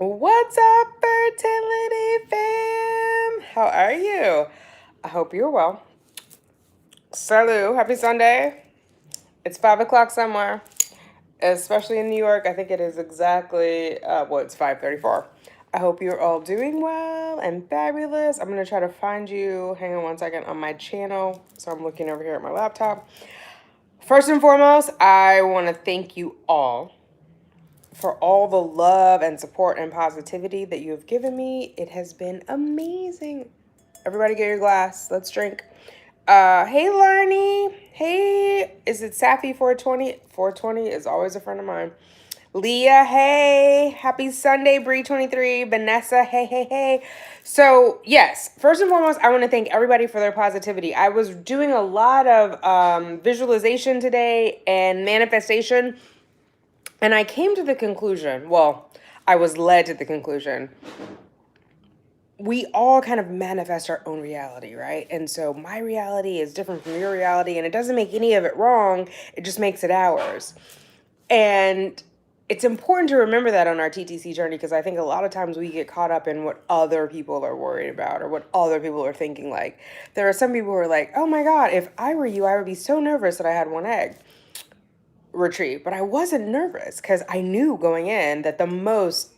What's up, fertility fam? How are you? I hope you're well. Salut, happy Sunday. It's 5 o'clock somewhere, especially in New York. I think it is exactly, it's 5:34. I hope you're all doing well and fabulous. I'm going to try to find you, hang on one second, on my channel. So I'm looking over here at my laptop. First and foremost, I want to thank you all for all the love and support and positivity that you have given me. It has been amazing. Everybody get your glass. Let's drink. Hey, Larnie. Hey, is it Safi 420? 420 is always a friend of mine. Leah, hey. Happy Sunday, Bree 23. Vanessa, hey, hey, hey. So, yes, first and foremost, I want to thank everybody for their positivity. I was doing a lot of visualization today and manifestation, and I came to the conclusion, I was led to the conclusion, we all kind of manifest our own reality, right? And so my reality is different from your reality, and it doesn't make any of it wrong. It just makes it ours. And it's important to remember that on our TTC journey, because I think a lot of times we get caught up in what other people are worried about or what other people are thinking. Like, there are some people who are like, oh my God, if I were you, I would be so nervous that I had one egg retrieve. But I wasn't nervous because I knew going in that the most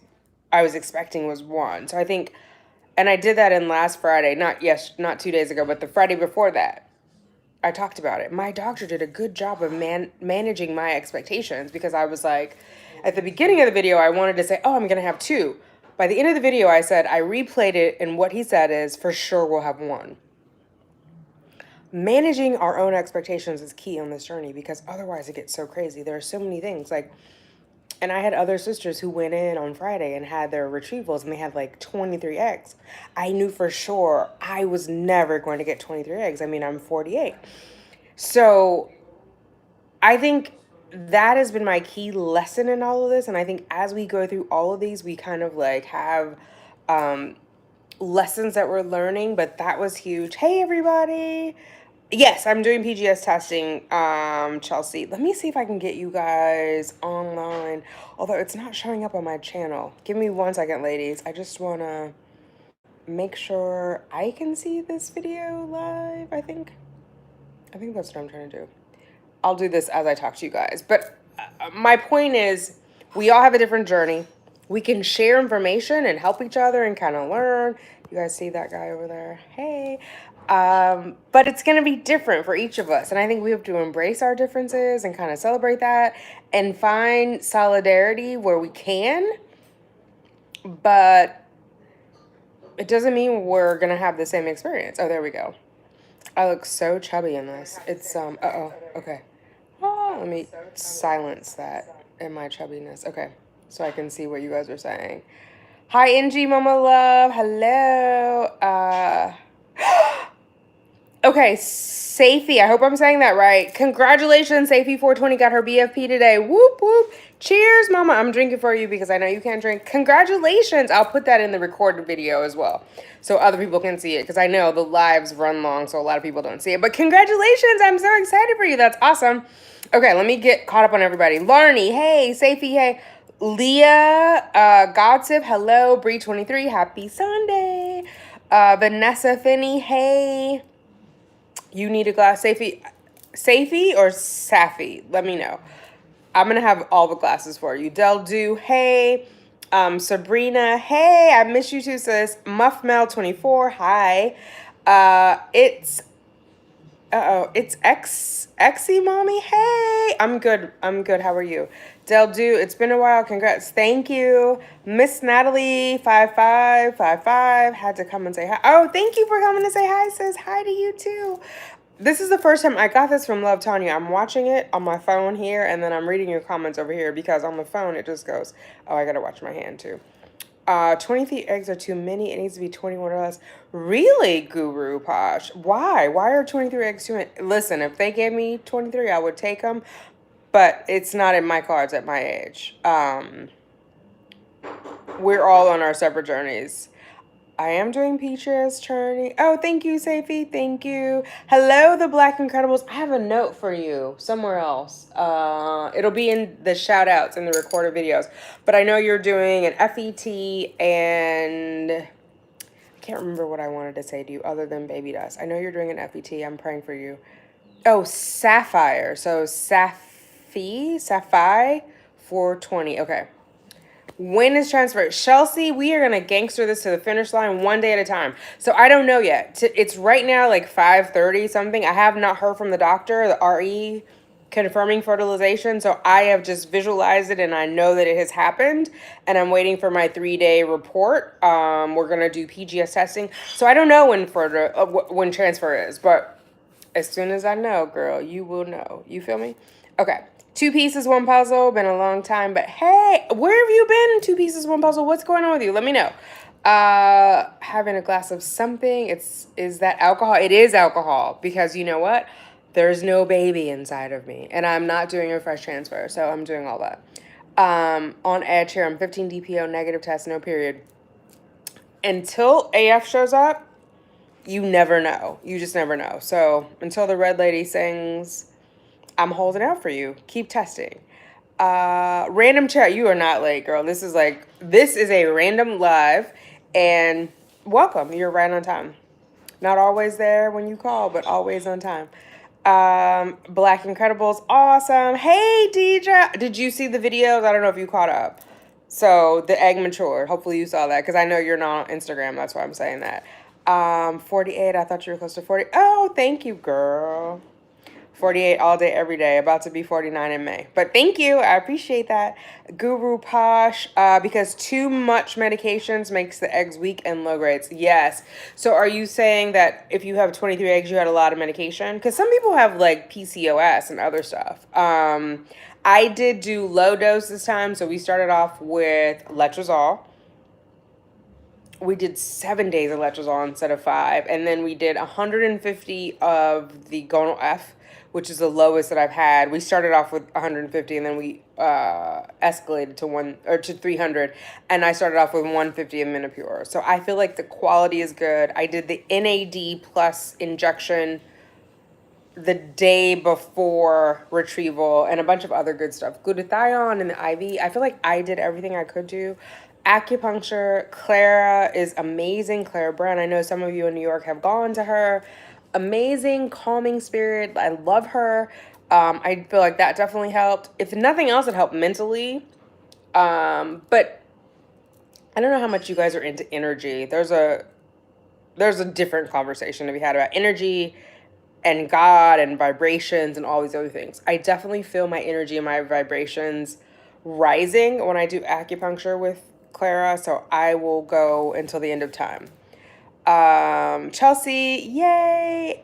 I was expecting was one. So I think, and I did that in last Friday, not 2 days ago, but the Friday before that. I talked about it. My doctor did a good job of managing my expectations, because I was like, at the beginning of the video, I wanted to say, oh, I'm going to have two. By the end of the video, I said, I replayed it, and what he said is, for sure we'll have one. Managing our own expectations is key on this journey, because otherwise it gets so crazy. There are so many things, like, and I had other sisters who went in on Friday and had their retrievals, and they had like 23 eggs. I knew for sure I was never going to get 23 eggs. I mean, I'm 48. So I think that has been my key lesson in all of this. And I think as we go through all of these, we kind of like have lessons that we're learning, but that was huge. Hey, everybody. Yes, I'm doing PGS testing, Chelsea. Let me see if I can get you guys online, although it's not showing up on my channel. Give me 1 second, ladies. I just want to make sure I can see this video live, I think that's what I'm trying to do. I'll do this as I talk to you guys. But my point is, we all have a different journey. We can share information and help each other and kind of learn. You guys see that guy over there? Hey. But it's going to be different for each of us. And I think we have to embrace our differences and kind of celebrate that and find solidarity where we can. But it doesn't mean we're going to have the same experience. Oh, there we go. I look so chubby in this. It's, okay. Let me silence that in my chubbiness. Okay, so I can see what you guys are saying. Hi, NG Mama Love. Hello. Okay, Safie. I hope I'm saying that right. Congratulations, Safie 420 got her BFP today. Whoop, whoop. Cheers, Mama. I'm drinking for you because I know you can't drink. Congratulations. I'll put that in the recorded video as well, so other people can see it, because I know the lives run long, so a lot of people don't see it. But congratulations. I'm so excited for you. That's awesome. Okay, let me get caught up on everybody. Larnie, hey. Safie, hey. Leah, Godsip, hello. Bree23, happy Sunday. Vanessa Finney, hey. You need a glass. Safie or Safi? Let me know. I'm going to have all the glasses for you. Del Do, hey. Sabrina, hey. I miss you too, sis. Muffmel24, hi. It's Exy Mommy, hey. I'm good. How are you? Del Do, it's been a while. Congrats. Thank you. Miss Natalie 5555 had to come and say hi. Oh, thank you for coming to say hi, sis. Hi to you too. This is the first time I got this from Love Tanya. I'm watching it on my phone here, and then I'm reading your comments over here, because on the phone it just goes, oh, I gotta watch my hand too. 23 eggs are too many. It needs to be 21 or less. Really, Guru Posh? Why? Why are 23 eggs too many? Listen, if they gave me 23, I would take them, but it's not in my cards at my age. We're all on our separate journeys. I am doing peaches churning. Oh, thank you, Safie. Thank you. Hello, the Black Incredibles. I have a note for you somewhere else. It'll be in the shout outs in the recorded videos. But I know you're doing an FET and I can't remember what I wanted to say to you other than baby dust. I know you're doing an FET. I'm praying for you. Oh, Sapphire. So Sapphire 420. Okay. When is transfer? Chelsea, we are going to gangster this to the finish line one day at a time. So I don't know yet. It's right now like 5:30 something. I have not heard from the doctor, the RE confirming fertilization. So I have just visualized it and I know that it has happened. And I'm waiting for my 3-day report. We're going to do PGS testing. So I don't know when transfer is. But as soon as I know, girl, you will know. You feel me? Okay. 2 pieces, 1 puzzle. Been a long time, but hey, where have you been? 2 pieces, 1 puzzle. What's going on with you? Let me know. Having a glass of something. Is that alcohol? It is alcohol because you know what? There's no baby inside of me, and I'm not doing a fresh transfer, so I'm doing all that. On edge here. I'm 15 DPO, negative test, no period. Until AF shows up, you never know. You just never know. So until the red lady sings, I'm holding out for you. Keep testing. Random chat. You are not late, girl. This is a random live, and welcome. You're right on time. Not always there when you call, but always on time. Black Incredibles, awesome. Hey, Deidre. Did you see the videos? I don't know if you caught up. So the egg matured. Hopefully you saw that because I know you're not on Instagram. That's why I'm saying that. 48. I thought you were close to 40. Oh, thank you, girl. 48 all day, every day. About to be 49 in May. But thank you. I appreciate that. Guru Posh, because too much medications makes the eggs weak and low grades. Yes. So are you saying that if you have 23 eggs, you had a lot of medication? Because some people have like PCOS and other stuff. I did do low dose this time. So we started off with letrozole. We did 7 days of letrozole instead of 5. And then we did 150 of the Gonal F, which is the lowest that I've had. We started off with 150 and then we escalated to 300. And I started off with 150 of Minipure. So I feel like the quality is good. I did the NAD plus injection the day before Retrieval and a bunch of other good stuff. Glutathione and the IV. I feel like I did everything I could do. Acupuncture. Clara is amazing. Clara Brown. I know some of you in New York have gone to her. Amazing, calming spirit. I love her. I feel like that definitely helped. If nothing else, it helped mentally. But I don't know how much you guys are into energy. There's a different conversation to be had about energy and God and vibrations and all these other things. I definitely feel my energy and my vibrations rising when I do acupuncture with Clara, so I will go until the end of time. Chelsea, yay!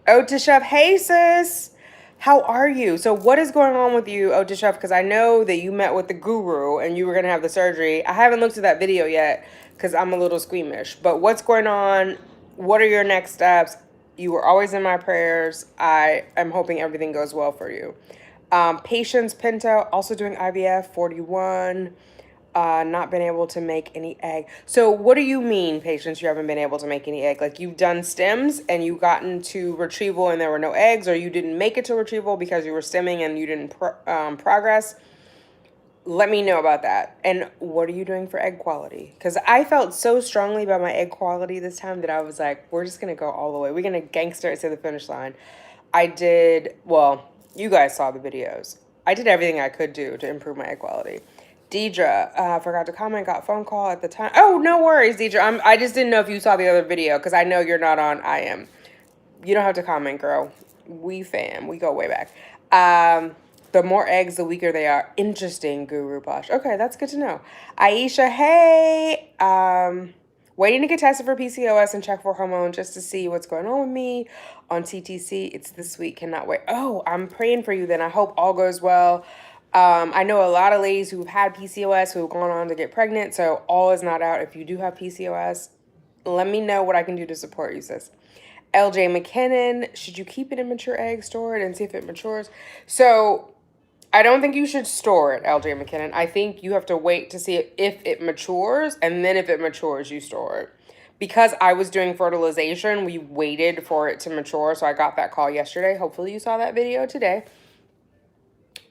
Otishev, hey sis! How are you? So what is going on with you, Otishev? Because I know that you met with the guru and you were going to have the surgery. I haven't looked at that video yet because I'm a little squeamish. But what's going on? What are your next steps? You were always in my prayers. I am hoping everything goes well for you. Patience Pinto, also doing IVF, 41. Not been able to make any egg. So what do you mean, Patience, you haven't been able to make any egg? Like you've done stems and you gotten to Retrieval and there were no eggs, or you didn't make it to Retrieval because you were stemming and you didn't progress? Let me know about that. And what are you doing for egg quality? Because I felt so strongly about my egg quality this time that I was like, we're just going to go all the way. We're going to gangster it to the finish line. You guys saw the videos. I did everything I could do to improve my egg quality. Deidre, forgot to comment, got phone call at the time. Oh, no worries, Deidre. I just didn't know if you saw the other video because I know you're not on I am. You don't have to comment, girl. We fam. We go way back. The more eggs, the weaker they are. Interesting, Guru Posh. Okay, that's good to know. Aisha, hey. Waiting to get tested for PCOS and check for hormone just to see what's going on with me on CTC. It's this week. Cannot wait. Oh, I'm praying for you then. I hope all goes well. I know a lot of ladies who've had PCOS who've gone on to get pregnant, so all is not out. If you do have PCOS, let me know what I can do to support you, sis. LJ McKinnon, should you keep an immature egg, store it, and see if it matures? So I don't think you should store it, LJ McKinnon. I think you have to wait to see if it matures, and then if it matures, you store it. because I was doing fertilization, we waited for it to mature. So I got that call yesterday. Hopefully you saw that video today.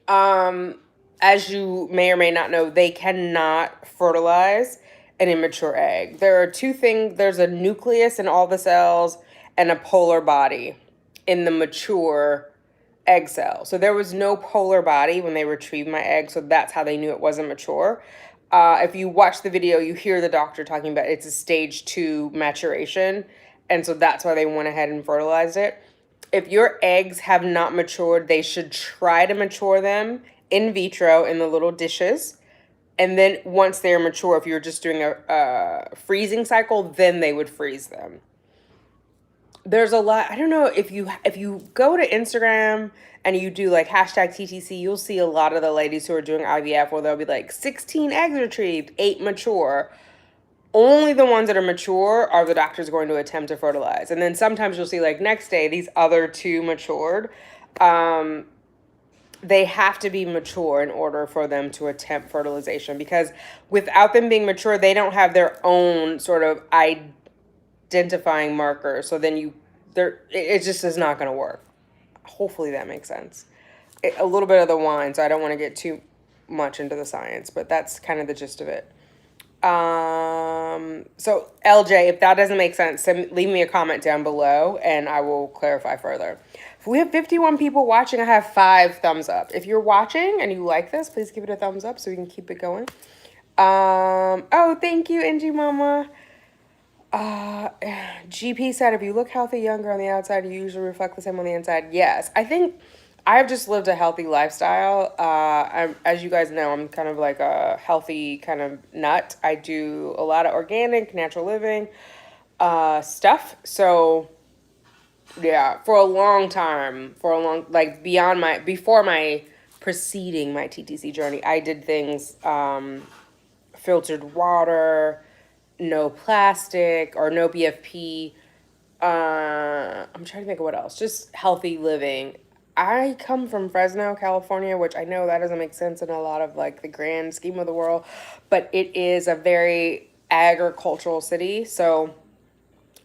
As you may or may not know, they cannot fertilize an immature egg. There are two things. There's a nucleus in all the cells and a polar body in the mature egg cell. So there was no polar body when they retrieved my egg, so that's how they knew it wasn't mature. If you watch the video, you hear the doctor talking about it's a stage 2 maturation, and so that's why they went ahead and fertilized it. If your eggs have not matured, they should try to mature them in vitro in the little dishes. And then once they're mature, if you're just doing a freezing cycle, then they would freeze them. There's a lot. I don't know if you go to Instagram and you do like hashtag TTC, you'll see a lot of the ladies who are doing IVF where they'll be like 16 eggs retrieved, 8 mature. Only the ones that are mature are the doctors going to attempt to fertilize. And then sometimes you'll see like next day, these other 2 matured. They have to be mature in order for them to attempt fertilization, because without them being mature, they don't have their own sort of identifying markers. So then it just is not going to work. Hopefully that makes sense. A little bit of the wine, so I don't want to get too much into the science, but that's kind of the gist of it. So LJ, if that doesn't make sense, leave me a comment down below and I will clarify further. If we have 51 people watching, I have 5 thumbs up. If you're watching and you like this, please give it a thumbs up so we can keep it going. Oh, thank you, Angie Mama. GP said, if you look healthy, younger on the outside, you usually reflect the same on the inside. Yes, I think I've just lived a healthy lifestyle. As you guys know, I'm kind of like a healthy kind of nut. I do a lot of organic, natural living stuff. So yeah, for a long time, like before my preceding my TTC journey, I did things, filtered water, no plastic or no BFP. I'm trying to think of what else. Just healthy living. I come from Fresno, California, which I know that doesn't make sense in a lot of like the grand scheme of the world, but it is a very agricultural city. So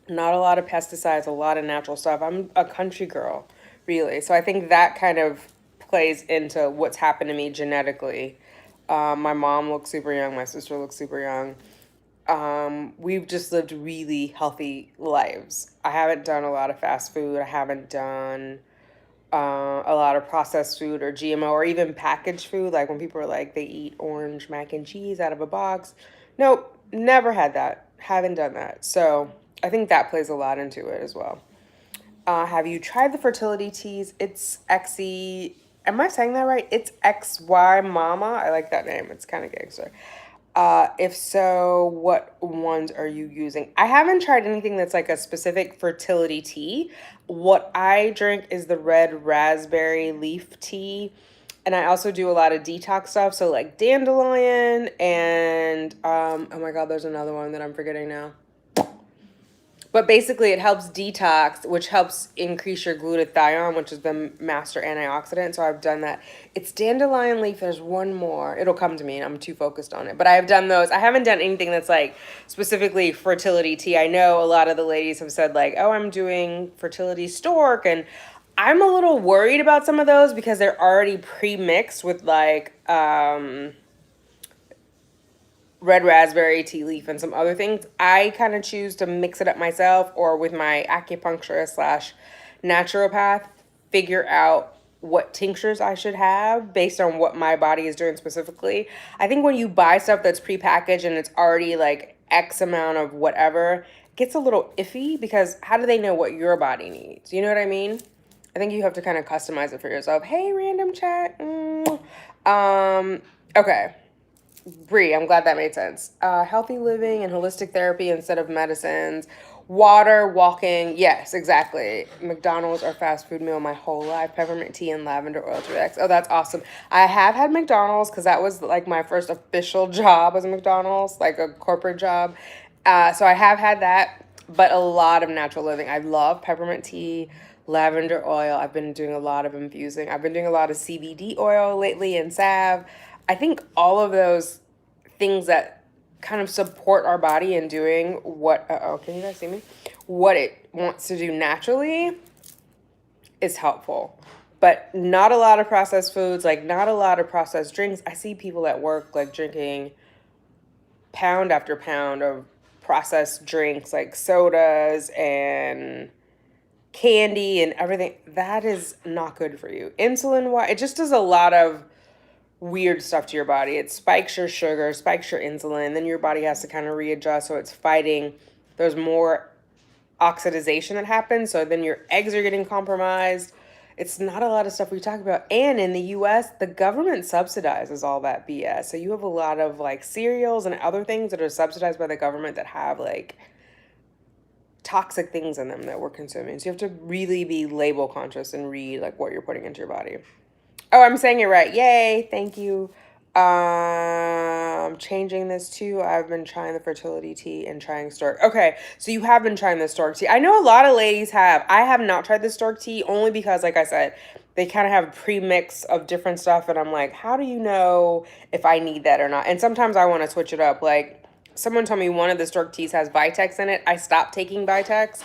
not a lot of pesticides, a lot of natural stuff. I'm a country girl, really. So I think that kind of plays into what's happened to me genetically. My mom looks super young. My sister looks super young. We've just lived really healthy lives. I haven't done a lot of fast food. I haven't done a lot of processed food or GMO or even packaged food. Like when people are like, they eat orange mac and cheese out of a box. Nope, never had that. Haven't done that. So I think that plays a lot into it as well. Have you tried the fertility teas? It's XY. Am I saying that right? It's XY Mama. I like that name. It's kind of gangster. If so, what ones are you using? I haven't tried anything that's like a specific fertility tea. What I drink is the red raspberry leaf tea. And I also do a lot of detox stuff. So like dandelion and, oh my God, there's another one that I'm forgetting now. But basically it helps detox, which helps increase your glutathione, which is the master antioxidant. So I've done that. It's dandelion leaf. There's one more. It'll come to me and I'm too focused on it. But I've done those. I haven't done anything that's like specifically fertility tea. I know a lot of the ladies have said like, oh, I'm doing fertility stork. And I'm a little worried about some of those because they're already pre-mixed with like red raspberry tea leaf and some other things. I kind of choose to mix it up myself or with my acupuncturist / naturopath, figure out what tinctures I should have based on what my body is doing specifically. I think when you buy stuff that's prepackaged and it's already like X amount of whatever, it gets a little iffy because how do they know what your body needs? You know what I mean? I think you have to kind of customize it for yourself. Hey, random chat. Okay. Bree, I'm glad that made sense. Healthy living and holistic therapy instead of medicines. Water, walking. Yes, exactly. McDonald's or fast food meal my whole life. Peppermint tea and lavender oil to relax. Oh, that's awesome. I have had McDonald's because that was like my first official job was McDonald's, like a corporate job. So I have had that, but a lot of natural living. I love peppermint tea, lavender oil. I've been doing a lot of infusing. I've been doing a lot of CBD oil lately and salve. I think all of those things that kind of support our body in doing what, can you guys see me? What it wants to do naturally is helpful. But not a lot of processed foods, like not a lot of processed drinks. I see people at work like drinking pound after pound of processed drinks like sodas and candy and everything. That is not good for you. Insulin wise, it just does a lot of weird stuff to your body. It spikes your sugar, spikes your insulin, then your body has to kind of readjust, so it's fighting. There's more oxidation that happens, so then your eggs are getting compromised. It's not a lot of stuff we talk about. And in the US, the government subsidizes all that BS. So you have a lot of like cereals and other things that are subsidized by the government that have like toxic things in them that we're consuming. So you have to really be label conscious and read like what you're putting into your body. Oh, I'm saying it right. Yay. Thank you. Changing this too. I've been trying the fertility tea and trying stork. Okay, so you have been trying the stork tea. I know a lot of ladies have. I have not tried the stork tea only because, like I said, they kind of have pre-mix of different stuff, and I'm like, how do you know if I need that or not? And sometimes I want to switch it up. Like someone told me one of the stork teas has Vitex in it. I stopped taking Vitex.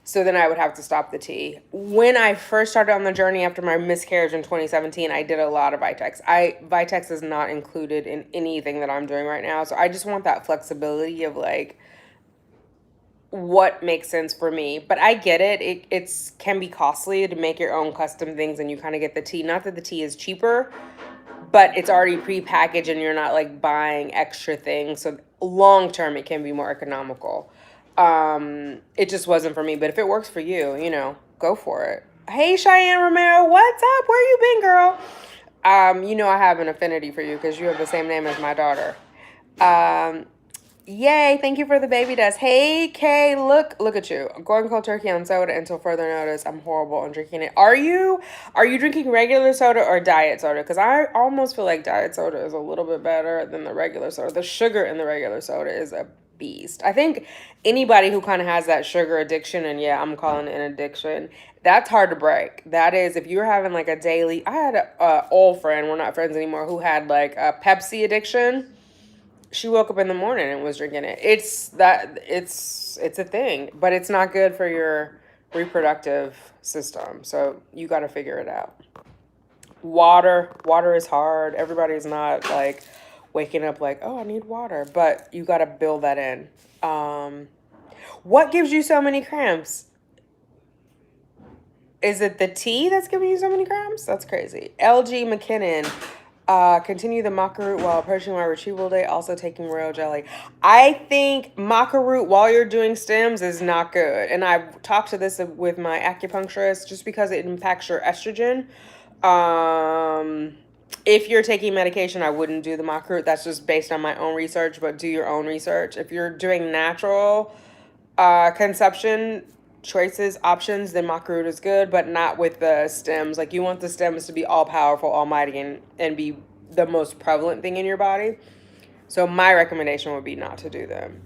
So then I would have to stop the tea. When I first started on the journey after my miscarriage in 2017, I did a lot of Vitex. Vitex is not included in anything that I'm doing right now. So I just want that flexibility of like what makes sense for me. But I get it. It's can be costly to make your own custom things, and you kind of get the tea. Not that the tea is cheaper, but it's already pre-packaged and you're not like buying extra things. So long term, it can be more economical. It just wasn't for me, but if it works for you, you know, go for it. Hey, Cheyenne Romero, what's up? Where you been, girl? You know I have an affinity for you because you have the same name as my daughter. Yay, thank you for the baby dust. Hey, Kay, look at you. Going cold turkey on soda until further notice. I'm horrible on drinking it. Are you drinking regular soda or diet soda? Because I almost feel like diet soda is a little bit better than the regular soda. The sugar in the regular soda is a beast. I think anybody who kind of has that sugar addiction, and yeah, I'm calling it an addiction, that's hard to break. That is, if you're having like a daily, I had a old friend, we're not friends anymore, who had like a Pepsi addiction. She woke up in the morning and was drinking it. It's a thing, but it's not good for your reproductive system. So you got to figure it out. Water is hard. Everybody's not like waking up like, oh, I need water, but you got to build that in. What gives you so many cramps? Is it the tea that's giving you so many cramps? That's crazy. LG McKinnon. Continue the maca root while approaching my retrieval day, also taking royal jelly. I think maca root while you're doing stems is not good. And I've talked to this with my acupuncturist just because it impacts your estrogen. If you're taking medication, I wouldn't do the maca root. That's just based on my own research, but do your own research. If you're doing natural conception choices, options, then maca root is good, but not with the stems. Like you want the stems to be all powerful, almighty, and be the most prevalent thing in your body. So my recommendation would be not to do them.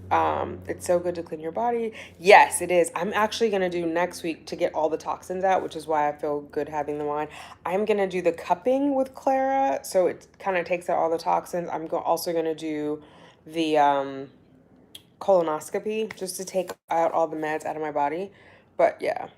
It's so good to clean your body. Yes, it is. I'm actually going to do next week to get all the toxins out, which is why I feel good having the wine. I'm going to do the cupping with Clara, so it kind of takes out all the toxins. I'm also going to do the colonoscopy just to take out all the meds out of my body. But yeah.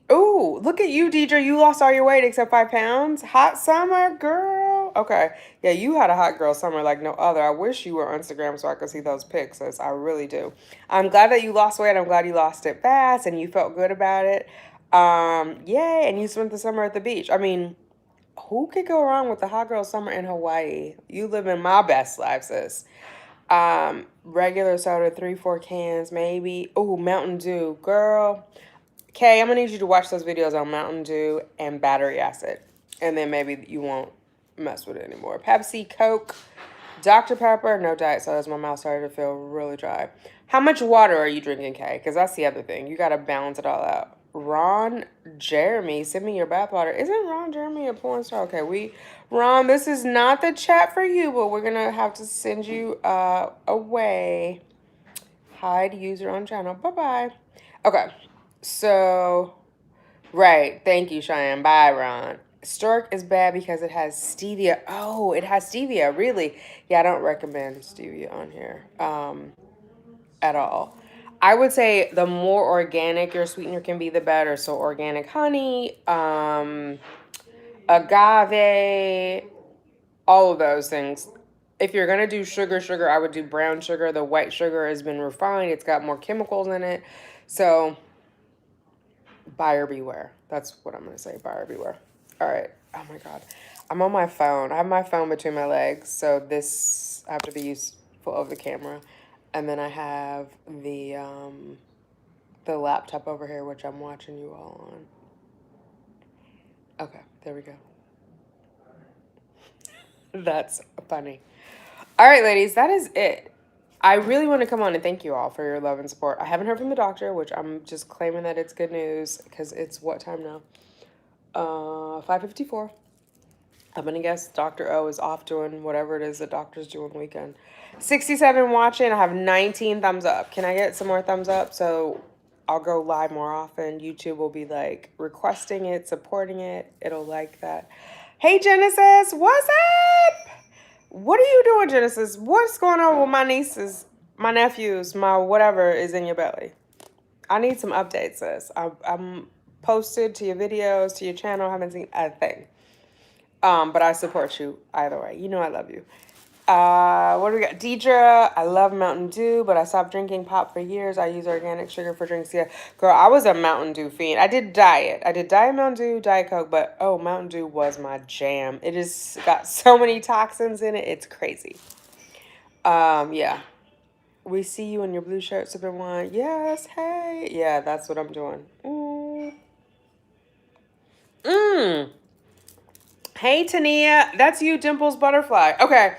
Oh, look at you, Deidre. You lost all your weight except 5 pounds. Hot summer, girl. Okay. Yeah, you had a hot girl summer like no other. I wish you were on Instagram so I could see those pics. I really do. I'm glad that you lost weight. I'm glad you lost it fast and you felt good about it. Yay. And you spent the summer at the beach. I mean, who could go wrong with the hot girl summer in Hawaii? You live in my best life, sis. Regular soda, 3-4 cans, maybe. Oh, Mountain Dew, girl. Okay, I'm gonna need you to watch those videos on Mountain Dew and battery acid, and then maybe you won't mess with it anymore. Pepsi, Coke, Dr. Pepper, no diet sodas. My mouth started to feel really dry. How much water are you drinking, Kay? Because that's the other thing. You gotta balance it all out. Ron Jeremy, send me your bathwater. Isn't Ron Jeremy a porn star? Okay, Ron, this is not the chat for you, but we're gonna have to send you away. Hide user on channel. Bye-bye. Okay, so, right. Thank you, Cheyenne. Bye, Ron. Stork is bad because it has stevia. Oh, it has stevia, really? Yeah, I don't recommend stevia on here at all. I would say the more organic your sweetener can be, the better. So organic honey, agave, all of those things. If you're going to do sugar, I would do brown sugar. The white sugar has been refined. It's got more chemicals in it. So buyer beware. That's what I'm going to say. Buyer beware. All right. Oh my God. I'm on my phone. I have my phone between my legs. So this, I have to be useful of the camera. And then I have the laptop over here, which I'm watching you all on. Okay. There we go. That's funny. All right, ladies, that is it. I really want to come on and thank you all for your love and support. I haven't heard from the doctor, which I'm just claiming that it's good news because it's what time now? 5:54. I'm going to guess Dr. O is off doing whatever it is that doctors do on the weekend. 67 watching. I have 19 thumbs up. Can I get some more thumbs up? So I'll go live more often. YouTube will be like requesting it, supporting it. It'll like that. Hey, Genesis, what's up? What are you doing, Genesis? What's going on with my nieces, my nephews, my whatever is in your belly? I need some updates, sis. I'm posted to your videos, to your channel. I haven't seen a thing. But I support you either way. You know I love you. What do we got? Deidre, I love Mountain Dew, but I stopped drinking pop for years. I use organic sugar for drinks. Yeah, girl, I was a Mountain Dew fiend. I did Diet Mountain Dew, Diet Coke, but oh, Mountain Dew was my jam. It has got so many toxins in it. It's crazy. Yeah. We see you in your blue shirt sipping wine. Yes, hey. Yeah, that's what I'm doing. Hey, Tania. That's you, Dimples Butterfly. Okay.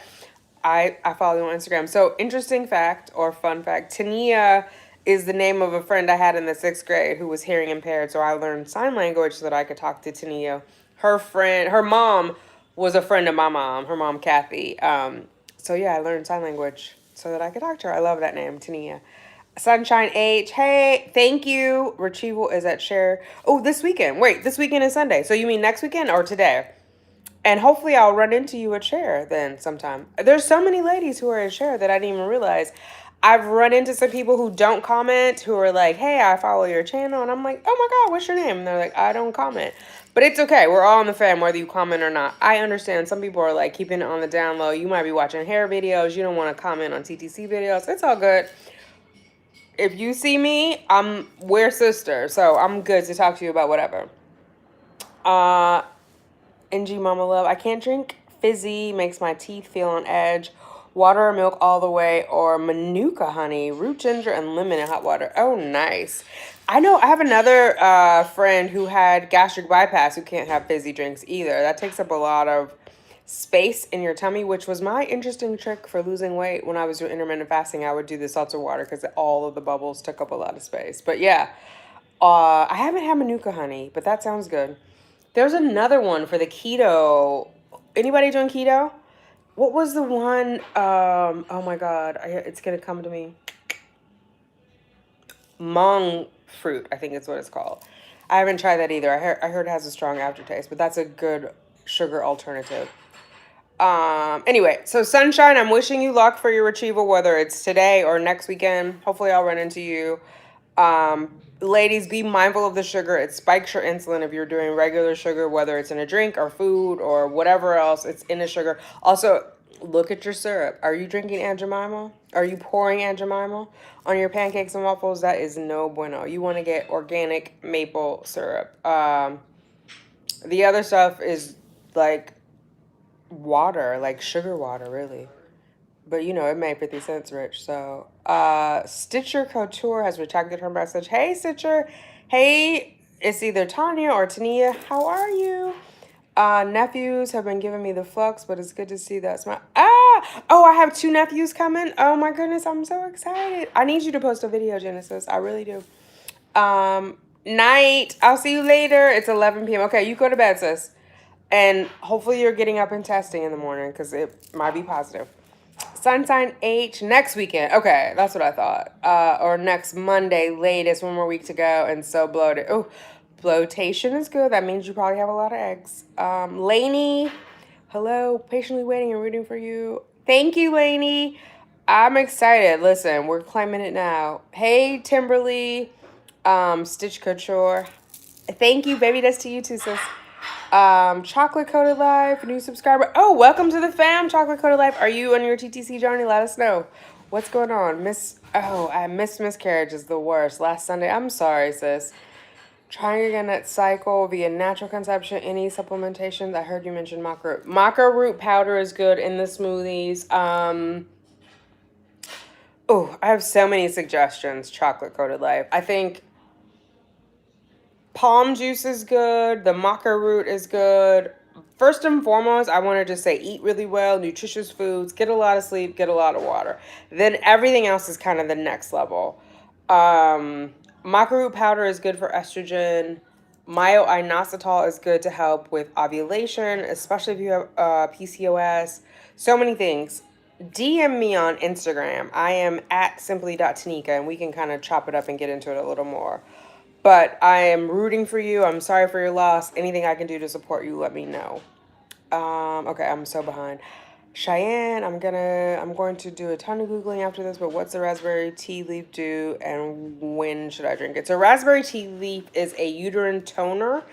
I follow you on Instagram. So, interesting fact or fun fact, Tania is the name of a friend I had in the 6th grade who was hearing impaired. So I learned sign language so that I could talk to Tania. Her mom was a friend of my mom, her mom, Kathy. So yeah, I learned sign language so that I could talk to her. I love that name, Tania. Sunshine H, hey, thank you. Retrieval is at Share. Oh, this weekend. Wait, this weekend is Sunday. So you mean next weekend or today? And hopefully I'll run into you at Share then sometime. There's so many ladies who are at Share that I didn't even realize. I've run into some people who don't comment, who are like, hey, I follow your channel. And I'm like, oh my God, what's your name? And they're like, I don't comment. But it's okay. We're all in the fam, whether you comment or not. I understand some people are like keeping it on the down low. You might be watching hair videos. You don't want to comment on TTC videos. It's all good. If you see me, we're sisters. So I'm good to talk to you about whatever. NG Mama Love. I can't drink fizzy. Makes my teeth feel on edge. Water or milk all the way, or Manuka honey, root ginger, and lemon in hot water. Oh, nice. I know I have another friend who had gastric bypass who can't have fizzy drinks either. That takes up a lot of space in your tummy, which was my interesting trick for losing weight. When I was doing intermittent fasting, I would do the seltzer water because all of the bubbles took up a lot of space. But yeah, I haven't had Manuka honey, but that sounds good. There's another one for the keto. Anybody doing keto? What was the one? Oh my God, it's gonna come to me. Monk fruit, I think is what it's called. I haven't tried that either. I heard it has a strong aftertaste, but that's a good sugar alternative. Anyway, so Sunshine, I'm wishing you luck for your retrieval, whether it's today or next weekend. Hopefully I'll run into you. Ladies, be mindful of the sugar. It spikes your insulin if you're doing regular sugar, whether it's in a drink or food or whatever else, it's in the sugar. Also, look at your syrup. Are you drinking Aunt Jemima? Are you pouring Aunt Jemima on your pancakes and waffles? That is no bueno. You want to get organic maple syrup. The other stuff is like water, like sugar water, really. But, you know, it made 50 cents rich. So, Stitcher Couture has retracted her message. Hey, Stitcher. Hey, it's either Tanya or Tania. How are you? Nephews have been giving me the flux, but it's good to see that smile. Oh, I have 2 nephews coming. Oh, my goodness. I'm so excited. I need you to post a video, Genesis. I really do. Night. I'll see you later. It's 11 p.m. Okay, you go to bed, sis. And hopefully you're getting up and testing in the morning because it might be positive. Sunshine H next weekend. Okay, that's what I thought. Or next Monday latest. One more week to go and so bloated. Oh, Bloatation is good. That means you probably have a lot of eggs. Lainey, hello. Patiently waiting and rooting for you. Thank you, Lainey. I'm excited. Listen, we're claiming it now. Hey, Timberly. Stitch Couture. Thank you, baby. That's to you too, sis. Chocolate Coated Life, new subscriber. Oh, welcome to the fam, Chocolate Coated Life. Are you on your TTC journey? Let us know. What's going on? I missed miscarriage is the worst. Last Sunday. I'm sorry, sis. Trying again that cycle via natural conception, any supplementations? I heard you mention maca root. Maca root powder is good in the smoothies. I have so many suggestions, Chocolate Coated Life. I think palm juice is good. The maca root is good. First and foremost, I want to just say eat really well, nutritious foods, get a lot of sleep, get a lot of water. Then everything else is kind of the next level. Maca root powder is good for estrogen. Myo-inositol is good to help with ovulation, especially if you have PCOS. So many things. DM me on Instagram. I am at simply.tanika, and we can kind of chop it up and get into it a little more. But I am rooting for you. I'm sorry for your loss. Anything I can do to support you, let me know. Okay, I'm so behind. Cheyenne, I'm going to do a ton of Googling after this, but what's the raspberry tea leaf do and when should I drink it? So raspberry tea leaf is a uterine toner.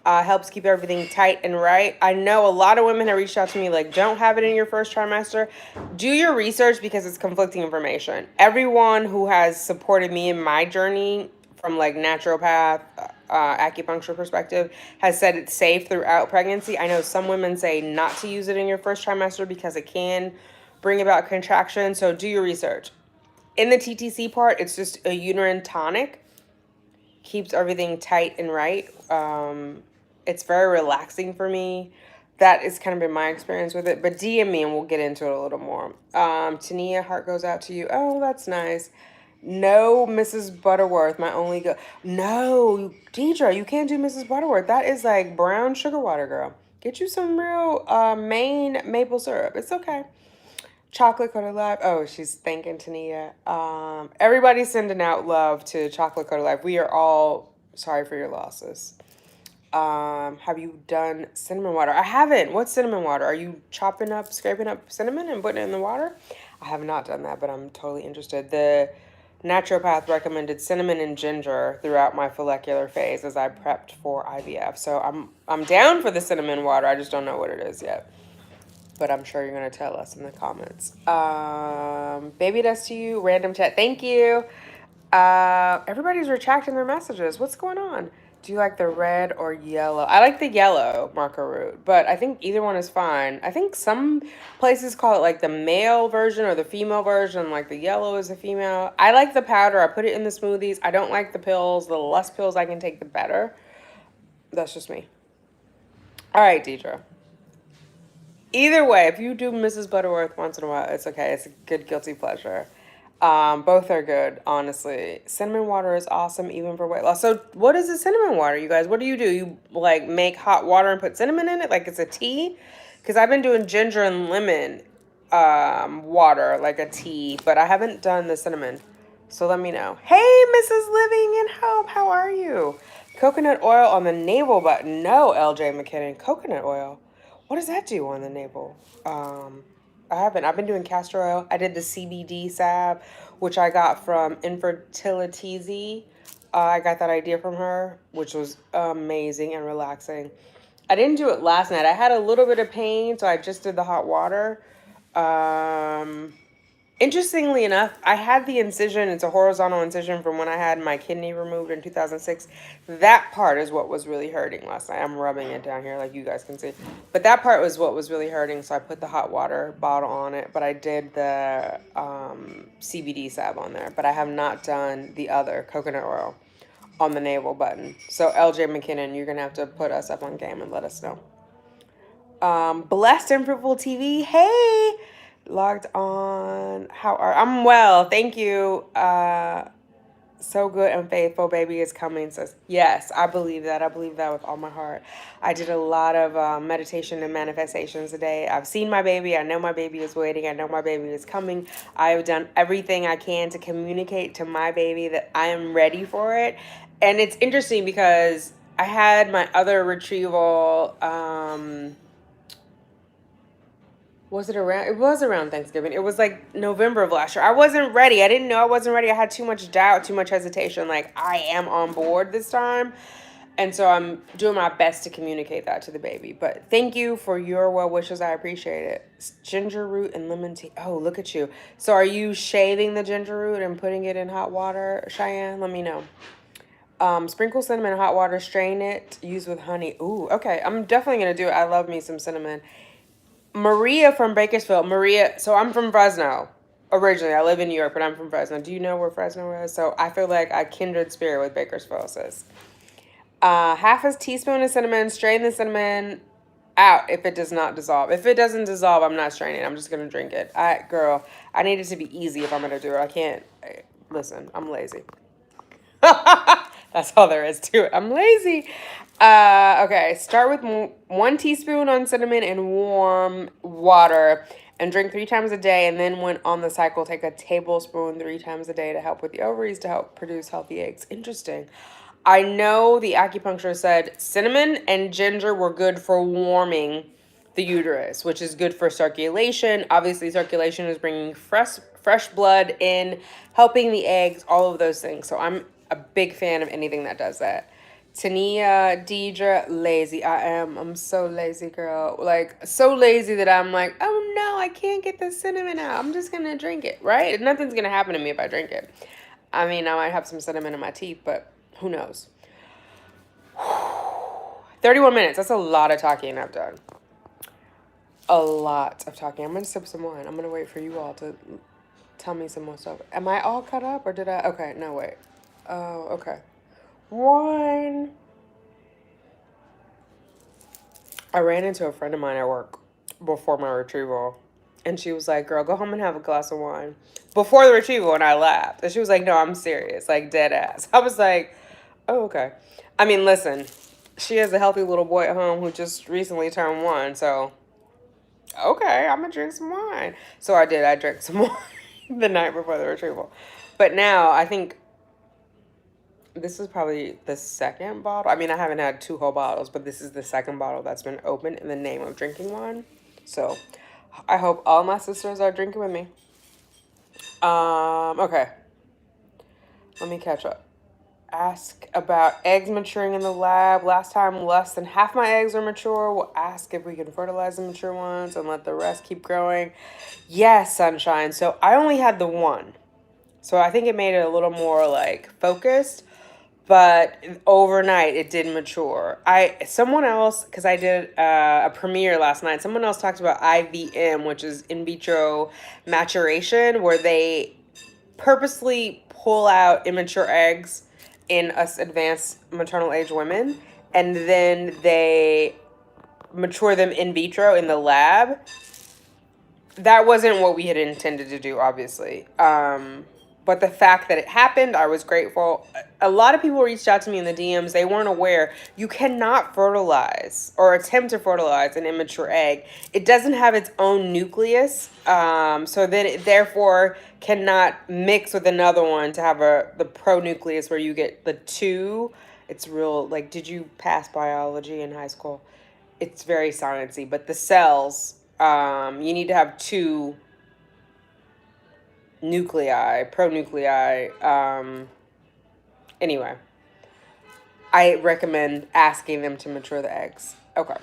Helps keep everything tight and right. I know a lot of women have reached out to me like, don't have it in your first trimester. Do your research because it's conflicting information. Everyone who has supported me in my journey from like naturopath, acupuncture perspective has said it's safe throughout pregnancy. I know some women say not to use it in your first trimester because it can bring about contraction. So do your research. In the TTC part, it's just a uterine tonic. Keeps everything tight and right. It's very relaxing for me. That has kind of been my experience with it. But DM me and we'll get into it a little more. Tania, heart goes out to you. Oh, that's nice. No, Mrs. Butterworth, my only go. No, Deidre, you can't do Mrs. Butterworth. That is like brown sugar water, girl. Get you some real Maine maple syrup. It's okay. Chocolate Coated Life. Oh, she's thanking Tania. Everybody's sending out love to Chocolate Coated Life. We are all sorry for your losses. Have you done cinnamon water? I haven't. What's cinnamon water? Are you scraping up cinnamon and putting it in the water? I have not done that, but I'm totally interested. The naturopath recommended cinnamon and ginger throughout my follicular phase as I prepped for IVF. So I'm down for the cinnamon water. I just don't know what it is yet. But I'm sure you're going to tell us in the comments. Baby dust to you. Random chat. Thank you. Everybody's retracting their messages. What's going on? Do you like the red or yellow? I like the yellow maca root, but I think either one is fine. I think some places call it like the male version or the female version, like the yellow is the female. I like the powder. I put it in the smoothies. I don't like the pills. The less pills I can take, the better. That's just me. All right, Deidre. Either way, if you do Mrs. Butterworth once in a while, it's okay. It's a good guilty pleasure. Both are good, honestly. Cinnamon water is awesome, even for weight loss. So what is the cinnamon water, you guys? What do? You like make hot water and put cinnamon in it like it's a tea? Because I've been doing ginger and lemon water, like a tea, but I haven't done the cinnamon. So let me know. Hey, Mrs. Living in Hope, how are you? Coconut oil on the navel button. No, LJ McKinnon. Coconut oil. What does that do on the navel? I haven't. I've been doing castor oil. I did the CBD salve, which I got from Infertility. I got that idea from her, which was amazing and relaxing. I didn't do it last night. I had a little bit of pain, so I just did the hot water. Interestingly enough, I had the incision. It's a horizontal incision from when I had my kidney removed in 2006. That part is what was really hurting last night. I'm rubbing it down here like you guys can see. But that part was what was really hurting, so I put the hot water bottle on it. But I did the CBD salve on there. But I have not done the other coconut oil on the navel button. So LJ McKinnon, you're going to have to put us up on game and let us know. Blessed and Fruitful TV. Hey! Logged on. I'm well, thank you. So good and faithful, baby is coming, says. Yes, I believe that. I believe that with all my heart. I did a lot of meditation and manifestations today. I've seen my baby. I know my baby is waiting. I know my baby is coming. I have done everything I can to communicate to my baby that I am ready for it. And it's interesting because I had my other retrieval, was it around? It was around Thanksgiving. It was like November of last year. I wasn't ready. I didn't know I wasn't ready. I had too much doubt, too much hesitation. Like, I am on board this time. And so I'm doing my best to communicate that to the baby. But thank you for your well wishes. I appreciate it. Ginger root and lemon tea. Oh, look at you. So are you shaving the ginger root and putting it in hot water, Cheyenne? Let me know. Sprinkle cinnamon in hot water, strain it, use with honey. Ooh, okay. I'm definitely going to do it. I love me some cinnamon. Maria from Bakersfield. Maria, so I'm from Fresno. Originally, I live in New York, but I'm from Fresno. Do you know where Fresno is? So I feel like I kindred spirit with Bakersfield, sis. Half a teaspoon of cinnamon. Strain the cinnamon out if it does not dissolve. If it doesn't dissolve, I'm not straining. I'm just gonna drink it. Girl, I need it to be easy if I'm gonna do it. I can't. Listen, I'm lazy. That's all there is to it. I'm lazy. Okay, start with 1 teaspoon on cinnamon in warm water and drink 3 times a day. And then when on the cycle, take a tablespoon 3 times a day to help with the ovaries to help produce healthy eggs. Interesting. I know the acupuncturist said cinnamon and ginger were good for warming the uterus, which is good for circulation. Obviously, circulation is bringing fresh blood in, helping the eggs, all of those things. So I'm a big fan of anything that does that. Tania, Deidre, lazy. I'm so lazy, girl. Like, so lazy that I'm like, oh no, I can't get the cinnamon out. I'm just gonna drink it, right? Nothing's gonna happen to me if I drink it. I mean, I might have some cinnamon in my teeth, but who knows? 31 minutes. That's a lot of talking I've done. A lot of talking. I'm going to sip some wine. I'm going to wait for you all to tell me some more stuff. Am I all cut up or did I? Okay, no, wait. Oh, okay. Wine. I ran into a friend of mine at work before my retrieval. And she was like, girl, go home and have a glass of wine. Before the retrieval, and I laughed. And she was like, no, I'm serious. Like, dead ass. I was like, oh, okay. I mean, listen. She has a healthy little boy at home who just recently turned 1, so okay, I'm gonna drink some wine. So I did. I drank some wine the night before the retrieval. But now I think this is probably the second bottle. I mean, I haven't had 2 whole bottles, but this is the second bottle that's been opened in the name of drinking wine. So I hope all my sisters are drinking with me. Okay. Let me catch up. Ask about eggs maturing in the lab. Last time, less than half my eggs are mature. We'll ask if we can fertilize the mature ones and let the rest keep growing. Yes, sunshine. So I only had the 1. So I think it made it a little more like focused. But overnight, it did mature. Someone else, because I did a premiere last night, someone else talked about IVM, which is in vitro maturation, where they purposely pull out immature eggs in us advanced maternal age women, and then they mature them in vitro in the lab. That wasn't what we had intended to do, obviously. But the fact that it happened, I was grateful. A lot of people reached out to me in the DMs. They weren't aware. You cannot fertilize or attempt to fertilize an immature egg. It doesn't have its own nucleus. So then it therefore cannot mix with another one to have the pronucleus where you get the 2. It's real, like, did you pass biology in high school? It's very sciencey, but the cells, you need to have 2 nuclei, pronuclei. Anyway, I recommend asking them to mature the eggs. Okay.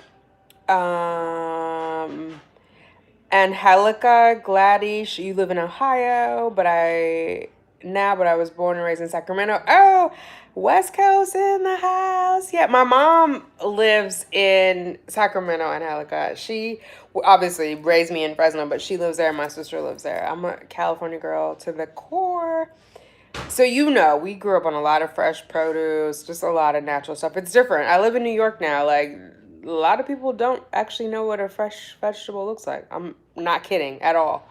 Angelica Gladys, you live in Ohio, but I was born and raised in Sacramento. Oh, West Coast in the house. Yeah, my mom lives in Sacramento, Angelica. She obviously raised me in Fresno, but she lives there. My sister lives there. I'm a California girl to the core. So we grew up on a lot of fresh produce, just a lot of natural stuff. It's different. I live in New York now. Like, a lot of people don't actually know what a fresh vegetable looks like. I'm not kidding at all.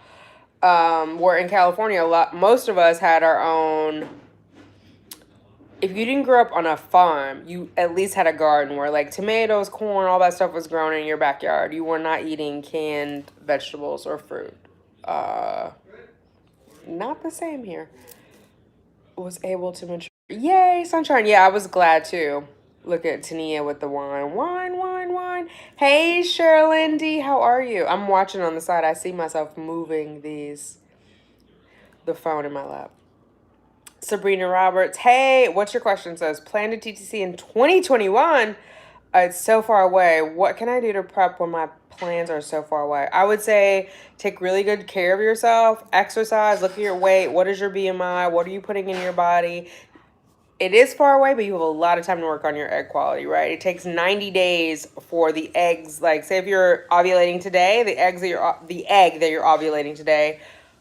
Where in California, most of us had our own. If you didn't grow up on a farm, you at least had a garden where like tomatoes, corn, all that stuff was grown in your backyard. You were not eating canned vegetables or fruit. Not the same here. Was able to mature. Yay, sunshine. Yeah, I was glad too. Look at Tania with the wine. Wine, wine, wine. Hey, Sherilyn D, how are you? I'm watching on the side. I see myself moving the phone in my lap. Sabrina Roberts. Hey, what's your question? Says, plan to TTC in 2021. It's so far away. What can I do to prep when my plans are so far away? I would say take really good care of yourself, exercise, look at your weight. What is your BMI? What are you putting in your body? It is far away, but you have a lot of time to work on your egg quality, right? It takes 90 days for the eggs. Like, say if you're ovulating today, the egg that you're ovulating today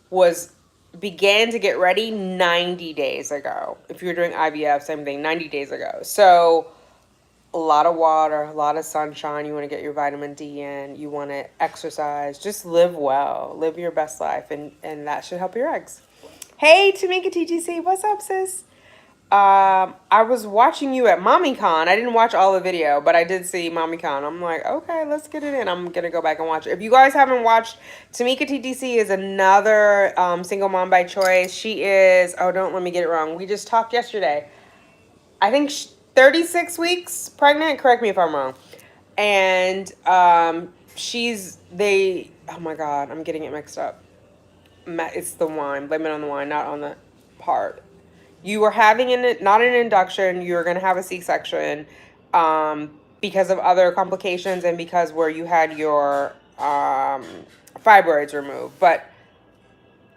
was began to get ready 90 days ago. If you're doing IVF, same thing, 90 days ago. So a lot of water, a lot of sunshine. You want to get your vitamin D in. You want to exercise. Just live well. Live your best life, and that should help your eggs. Hey, Tanika TTC, what's up, sis? I was watching you at MommyCon. I didn't watch all the video, but I did see MommyCon. I'm like, okay, let's get it in. I'm gonna go back and watch it. If you guys haven't watched, Tanika TTC is another single mom by choice. She is, oh, don't let me get it wrong. We just talked yesterday. I think 36 weeks pregnant. Correct me if I'm wrong. And oh my God, I'm getting it mixed up. It's the wine. Blame it on the wine, not on the part. You were having not an induction. You're going to have a C-section because of other complications and because where you had your fibroids removed. But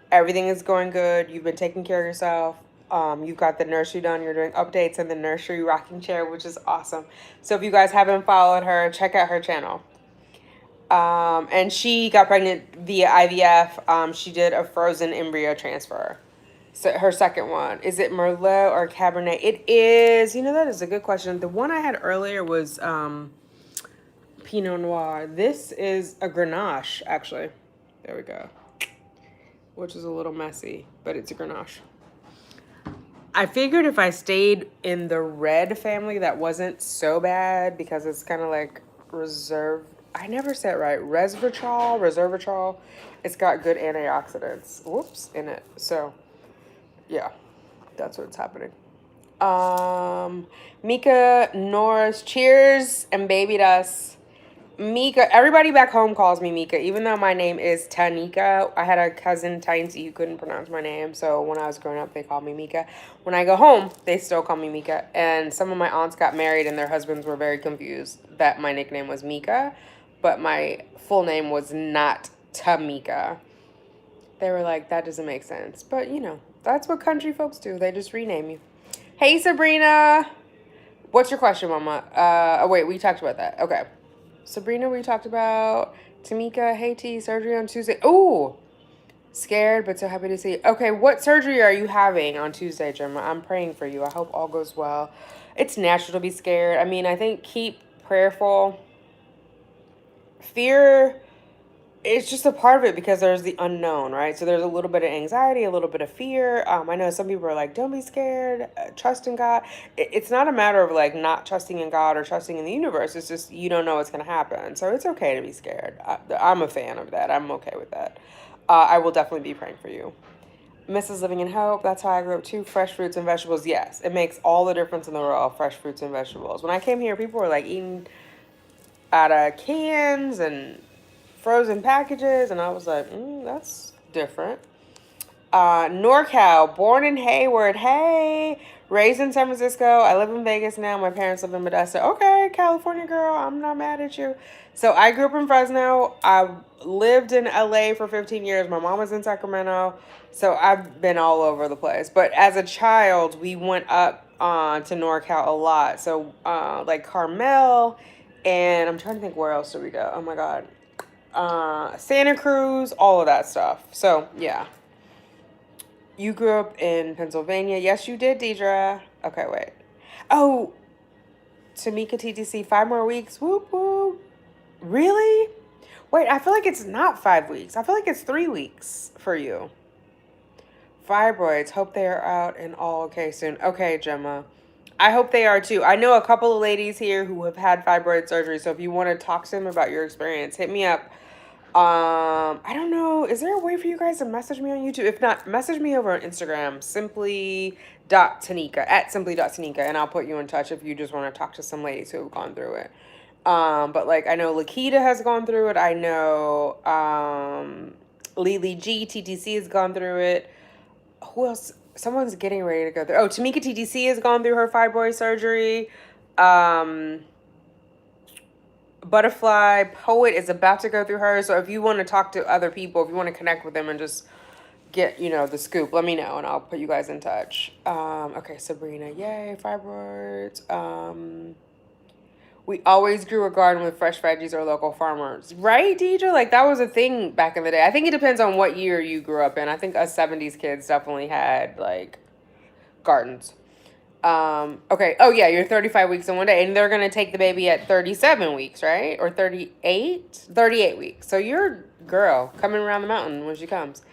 everything is going good. You've been taking care of yourself. You've got the nursery done. You're doing updates in the nursery rocking chair, which is awesome. So if you guys haven't followed her, check out her channel. And she got pregnant via IVF. She did a frozen embryo transfer. So her second one. Is it Merlot or Cabernet? It is. You know, that is a good question. The one I had earlier was Pinot Noir. This is a Grenache, actually. There we go. Which is a little messy, but it's a Grenache. I figured if I stayed in the red family, that wasn't so bad because it's kind of like reserve. I never said it right. Resveratrol. It's got good antioxidants. Whoops, in it. So, yeah, that's what's happening. Mika Norris, cheers and baby dust. Mika, everybody back home calls me Mika, even though my name is Tanika. I had a cousin, Tiny, who couldn't pronounce my name, so when I was growing up, they called me Mika. When I go home, they still call me Mika, and some of my aunts got married, and their husbands were very confused that my nickname was Mika, but my full name was not Tamika. They were like, that doesn't make sense, but, you know, that's what country folks do. They just rename you. Hey, Sabrina. What's your question, Mama? Oh, wait, we talked about that. Okay. Sabrina, we talked about. Tamika, hey T, surgery on Tuesday. Ooh, scared, but so happy to see you. Okay, what surgery are you having on Tuesday, Gemma? I'm praying for you. I hope all goes well. It's natural to be scared. I mean, I think keep prayerful. Fear, it's just a part of it because there's the unknown, right? So there's a little bit of anxiety, a little bit of fear. I know some people are like, don't be scared, trust in God. It's not a matter of like not trusting in God or trusting in the universe. It's just you don't know what's going to happen. So it's okay to be scared. I'm a fan of that. I'm okay with that. I will definitely be praying for you. Mrs. Living in Hope, that's how I grew up too. Fresh fruits and vegetables, yes. It makes all the difference in the world, fresh fruits and vegetables. When I came here, people were like eating out of cans and frozen packages, and I was like, that's different. NorCal, born in Hayward, hey, raised in San Francisco. I live in Vegas now. My parents live in Modesto. Okay, California girl, I'm not mad at you. So I grew up in Fresno. I lived in LA for 15 years. My mom was in Sacramento. So I've been all over the place. But as a child, we went up to NorCal a lot. So like Carmel, and I'm trying to think where else did we go. Oh my God. Santa Cruz, all of that stuff. So, yeah. You grew up in Pennsylvania. Yes, you did, Deidre. Okay, wait. Oh, Tamika TTC, 5 more weeks. Whoop, whoop. Really? Wait, I feel like it's not 5 weeks. I feel like it's 3 weeks for you. Fibroids. Hope they are out and all okay soon. Okay, Gemma. I hope they are too. I know a couple of ladies here who have had fibroid surgery. So if you want to talk to them about your experience, hit me up. I don't know. Is there a way for you guys to message me on YouTube? If not, message me over on Instagram, simply.tanika, at simply.tanika, and I'll put you in touch if you just want to talk to some ladies who have gone through it. But like I know Lakita has gone through it. I know Lily G TTC has gone through it. Who else? Someone's getting ready to go through. Oh, Tamika TTC has gone through her fibroid surgery. Butterfly Poet is about to go through hers. So if you want to talk to other people, if you want to connect with them and just get, the scoop, let me know and I'll put you guys in touch. Okay, Sabrina, yay, fibroids. We always grew a garden with fresh veggies or local farmers. Right, Deidre? Like, that was a thing back in the day. I think it depends on what year you grew up in. I think us 70s kids definitely had, like, gardens. Okay. Oh, yeah, you're 35 weeks in one day. And they're going to take the baby at 37 weeks, right? Or 38? 38 weeks. So you're, girl, coming around the mountain when she comes.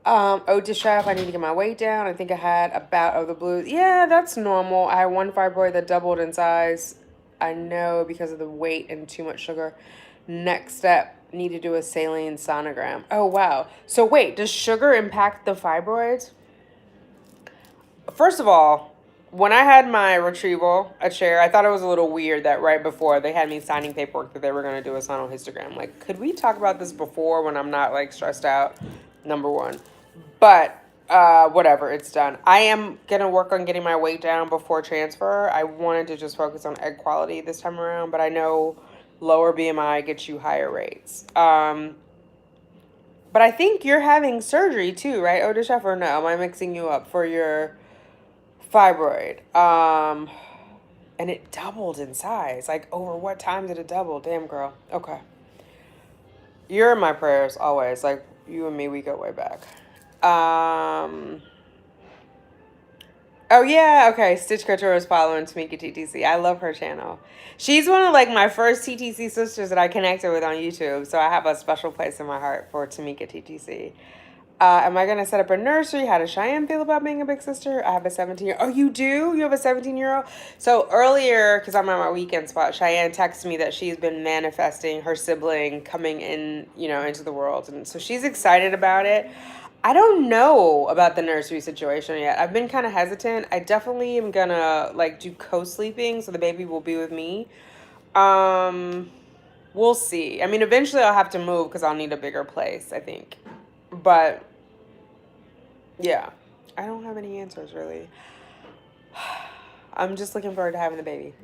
Ode to Chef, I need to get my weight down. I think I had a bout of the blues. Yeah, that's normal. I had one fibroid that doubled in size. I know because of the weight and too much sugar. Next step, need to do a saline sonogram. Oh, wow. So wait, does sugar impact the fibroids? First of all, when I had my retrieval, a chair, I thought it was a little weird that right before they had me signing paperwork that they were going to do a sonohistogram. Like, could we talk about this before when I'm not, like, stressed out? Number one. But whatever, it's done. I am going to work on getting my weight down before transfer. I wanted to just focus on egg quality this time around, but I know lower BMI gets you higher rates. But I think you're having surgery too, right, Oda Chef, or no? Am I mixing you up for your fibroid? And it doubled in size. Like, over what time did it double? Damn, girl. Okay. You're in my prayers always. Like, you and me, we go way back. Oh yeah, okay. Stitch Couture is following Tamika TTC. I love her channel. She's one of like my first TTC sisters that I connected with on YouTube, so I have a special place in my heart for Tamika TTC. Am I gonna set up a nursery? How does Cheyenne feel about being a big sister? I have a 17-year. Oh, you do? You have a 17-year-old? So earlier, because I'm at my weekend spot, Cheyenne texted me that she's been manifesting her sibling coming in, into the world, and so she's excited about it. I don't know about the nursery situation yet. I've been kind of hesitant. I definitely am gonna like do co-sleeping, so the baby will be with me. We'll see. I mean, eventually I'll have to move because I'll need a bigger place, I think. But yeah, I don't have any answers really. I'm just looking forward to having the baby.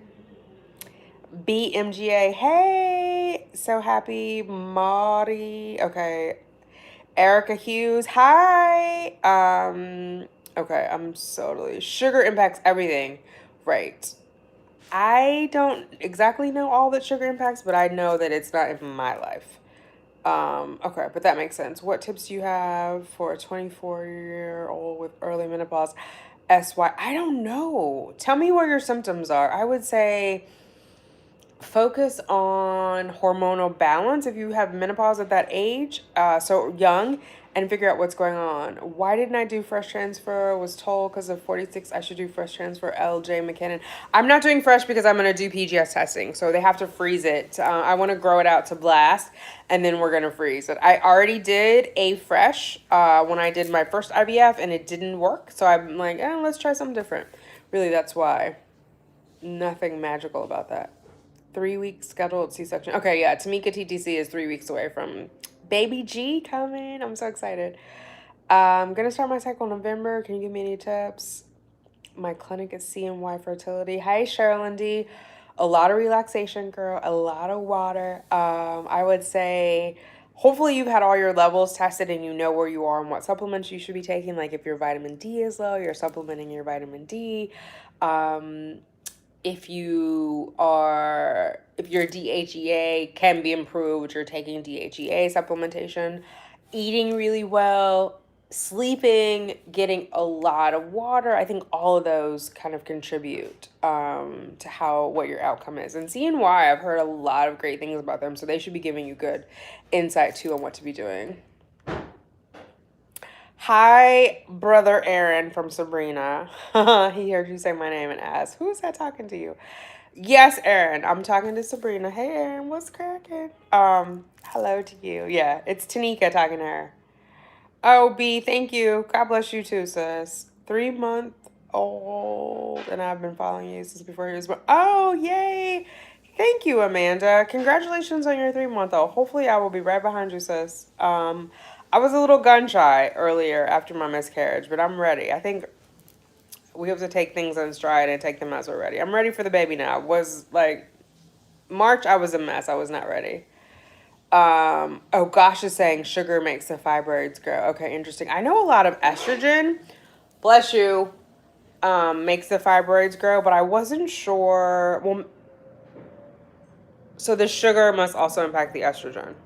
BMGA, hey, so happy, Maudie. Okay. Erica Hughes, hi. Okay, I'm totally. Sugar impacts everything. Right. I don't exactly know all that sugar impacts, but I know that it's not in my life. Okay, but that makes sense. What tips do you have for a 24-year-old with early menopause? SY, I don't know. Tell me where your symptoms are. I would say focus on hormonal balance if you have menopause at that age, so young, and figure out what's going on. Why didn't I do fresh transfer? Was told because of 46 I should do fresh transfer. LJ McKinnon. I'm not doing fresh because I'm going to do PGS testing, so they have to freeze it. I want to grow it out to blast, and then we're going to freeze it. I already did a fresh when I did my first IVF, and it didn't work, so I'm like, let's try something different. Really, that's why. Nothing magical about that. 3 weeks scheduled C-section. Okay, yeah, Tamika TTC is 3 weeks away from baby G coming. I'm so excited. I'm going to start my cycle in November. Can you give me any tips? My clinic is CNY Fertility. Hi, Sherilyn D. A lot of relaxation, girl. A lot of water. I would say hopefully you've had all your levels tested and you know where you are and what supplements you should be taking. Like if your vitamin D is low, you're supplementing your vitamin D. If your DHEA can be improved, you're taking DHEA supplementation, eating really well, sleeping, getting a lot of water. I think all of those kind of contribute to what your outcome is. And CNY, I've heard a lot of great things about them, so they should be giving you good insight too on what to be doing. Hi, brother Aaron from Sabrina. He heard you say my name and asked, who is that talking to you? Yes, Erin. I'm talking to Sabrina. Hey, Erin, what's cracking? Hello to you. Yeah, it's Tanika talking to her. Oh, B, thank you. God bless you too, sis. 3 month old, and I've been following you since before he was born. Oh, yay! Thank you, Amanda. Congratulations on your 3 month old. Hopefully, I will be right behind you, sis. I was a little gun shy earlier after my miscarriage, but I'm ready. I think we have to take things in stride and take them as we're ready. I'm ready for the baby now. Was like March, I was a mess. I was not ready. Oh, Gosh is saying sugar makes the fibroids grow. Okay, interesting. I know a lot of estrogen, bless you, makes the fibroids grow, but I wasn't sure. Well, so the sugar must also impact the estrogen,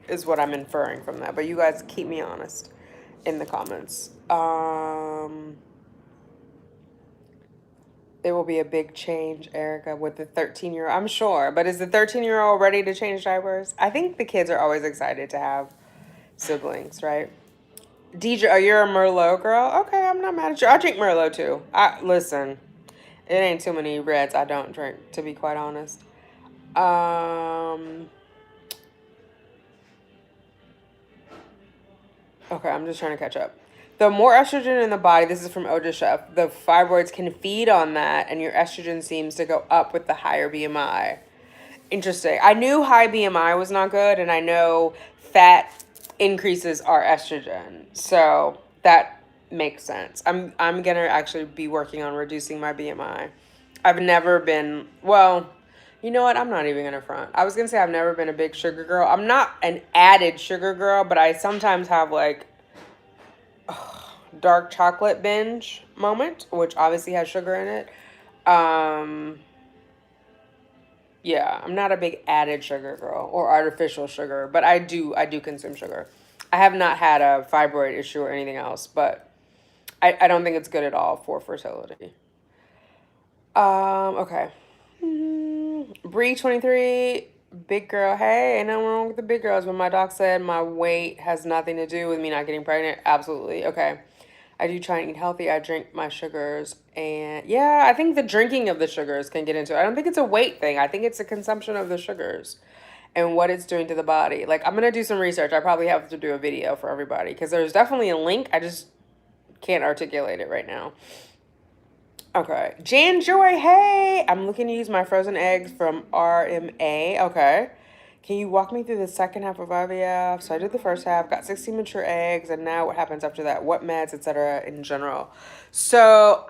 is what I'm inferring from that. But you guys keep me honest in the comments. It will be a big change, Erica, with the 13-year-old. I'm sure. But is the 13-year-old ready to change diapers? I think the kids are always excited to have siblings, right? DJ, oh, you're a Merlot girl? Okay, I'm not mad at you. I drink Merlot too. Listen, it ain't too many reds I don't drink, to be quite honest. Okay, I'm just trying to catch up. The more estrogen in the body, this is from Oja Chef, the fibroids can feed on that, and your estrogen seems to go up with the higher BMI. Interesting. I knew high BMI was not good, and I know fat increases our estrogen. So that makes sense. I'm gonna actually be working on reducing my BMI. I've never been, well, you know what? I'm not even gonna front. I was gonna say I've never been a big sugar girl. I'm not an added sugar girl, but I sometimes have like dark chocolate binge moment, which obviously has sugar in it. Yeah, I'm not a big added sugar girl or artificial sugar, but I do consume sugar. I have not had a fibroid issue or anything else, but I don't think it's good at all for fertility. Okay. Bree 23, big girl. Hey, ain't nothing wrong with the big girls. But my doc said my weight has nothing to do with me not getting pregnant. Absolutely. Okay. I do try and eat healthy. I drink my sugars. And yeah, I think the drinking of the sugars can get into it. I don't think it's a weight thing. I think it's a consumption of the sugars and what it's doing to the body. Like, I'm going to do some research. I probably have to do a video for everybody because there's definitely a link. I just can't articulate it right now. Okay. Jan Joy, hey! I'm looking to use my frozen eggs from RMA. Okay. Can you walk me through the second half of IVF? So I did the first half, got 16 mature eggs, and now what happens after that? What meds, etc. in general. So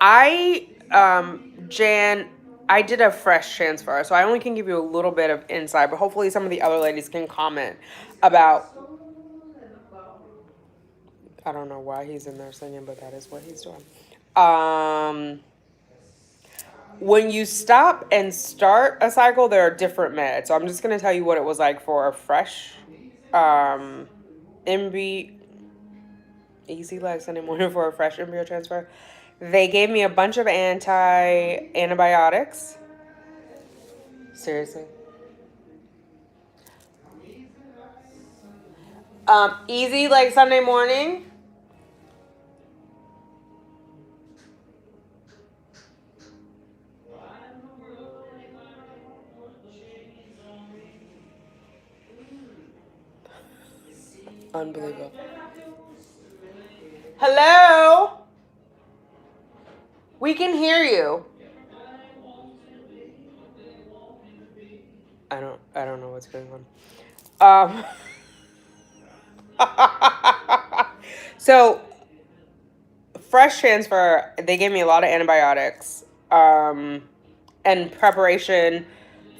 Jan, I did a fresh transfer, so I only can give you a little bit of insight, but hopefully some of the other ladies can comment about. I don't know why he's in there singing, but that is what he's doing. When you stop and start a cycle, there are different meds. So I'm just going to tell you what it was like for a fresh embryo, easy like Sunday morning for a fresh embryo transfer. They gave me a bunch of antibiotics. Seriously. Easy like Sunday morning. Unbelievable. Hello? We can hear you. I don't know what's going on. So fresh transfer, they gave me a lot of antibiotics, and preparation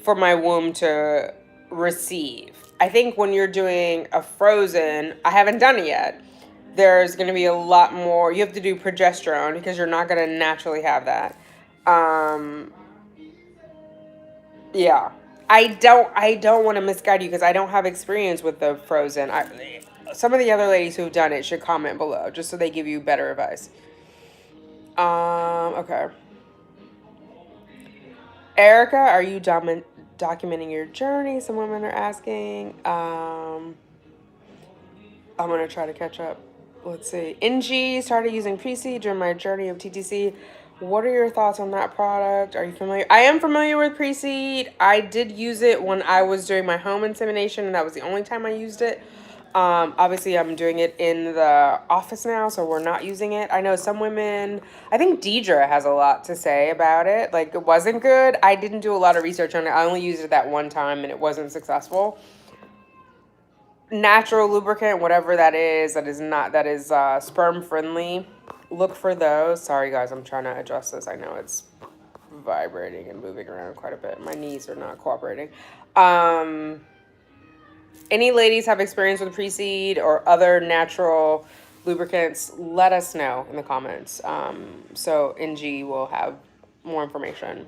for my womb to receive. I think when you're doing a frozen, I haven't done it yet. There's going to be a lot more. You have to do progesterone because you're not going to naturally have that. Yeah. I don't want to misguide you because I don't have experience with the frozen. Some of the other ladies who've done it should comment below just so they give you better advice. Okay. Erica, are you documenting your journey? Some women are asking. I'm gonna try to catch up. Let's see. NG started using PC during my journey of TTC. What are your thoughts on that product? Are you familiar? I am familiar with Pre-Seed. I did use it when I was doing my home insemination, and that was the only time I used it. Obviously, I'm doing it in the office now, so we're not using it. I know some women, I think Deidre has a lot to say about it. Like, it wasn't good. I didn't do a lot of research on it. I only used it that one time, and it wasn't successful. Natural lubricant, whatever that is not, that is sperm friendly. Look for those. Sorry, guys, I'm trying to adjust this. I know it's vibrating and moving around quite a bit. My knees are not cooperating. Any ladies have experience with Pre-Seed or other natural lubricants, let us know in the comments. So NG will have more information.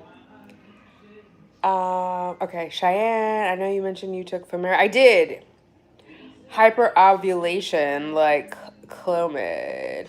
Okay, Cheyenne, I know you mentioned you took Femera. I did. Hyperovulation, like Clomid.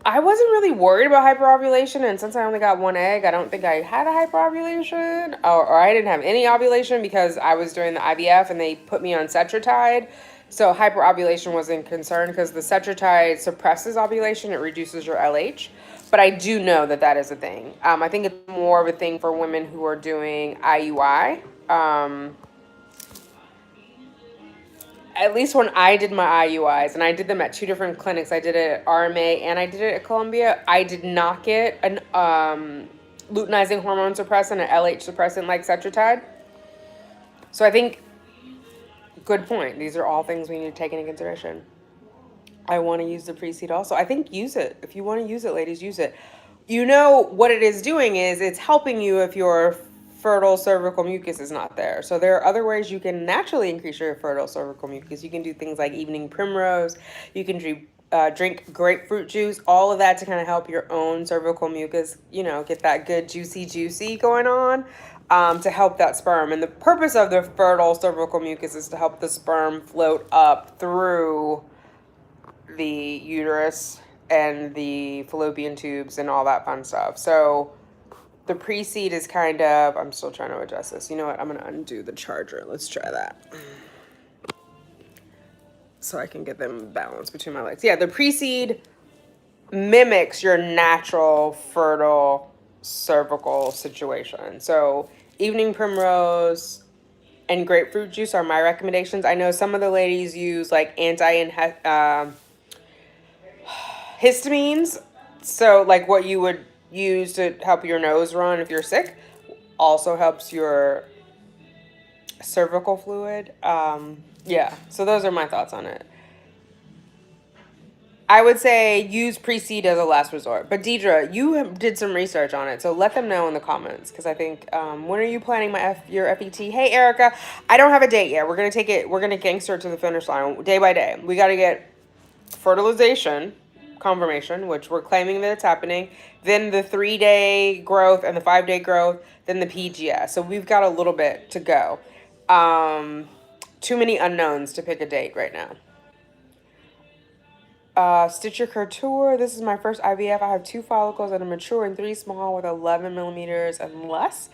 I wasn't really worried about hyperovulation, and since I only got one egg, I don't think I had a hyperovulation, or I didn't have any ovulation because I was doing the IVF and they put me on Cetrotide. So hyperovulation wasn't concerned because the Cetrotide suppresses ovulation, it reduces your LH. But I do know that that is a thing. I think it's more of a thing for women who are doing IUI. At least when I did my IUIs, and I did them at two different clinics, I did it at RMA and I did it at Columbia, I did not get an luteinizing hormone suppressant, an LH suppressant like Cetrotide. So I think, good point. These are all things we need to take into consideration. I want to use the Pre-Seed also. I think use it. If you want to use it, ladies, use it. You know what it is doing is it's helping you if your fertile cervical mucus is not there. So there are other ways you can naturally increase your fertile cervical mucus. You can do things like evening primrose. You can drink grapefruit juice. All of that to kind of help your own cervical mucus, you know, get that good juicy going on. To help that sperm. And the purpose of the fertile cervical mucus is to help the sperm float up through the uterus and the fallopian tubes and all that fun stuff. So the Pre-Seed is kind of, I'm still trying to adjust this. You know what? I'm going to undo the charger. Let's try that. So I can get them balanced between my legs. Yeah, the Pre-Seed mimics your natural fertile cervical situation. So evening primrose and grapefruit juice are my recommendations. I know some of the ladies use like histamines. So like what you would use to help your nose run if you're sick also helps your cervical fluid. Yeah, so those are my thoughts on it. I would say use Pre-Seed as a last resort. But Deidre, you did some research on it, so let them know in the comments. Because I think, when are you planning your FET? Hey, Erica, I don't have a date yet. We're going to gangster it to the finish line day by day. We got to get fertilization confirmation, which we're claiming that it's happening. Then the 3-day growth and the 5-day growth. Then the PGS. So we've got a little bit to go. Too many unknowns to pick a date right now. Stitcher Couture. This is my first IVF. I have 2 follicles that are mature and 3 small with 11 millimeters and less.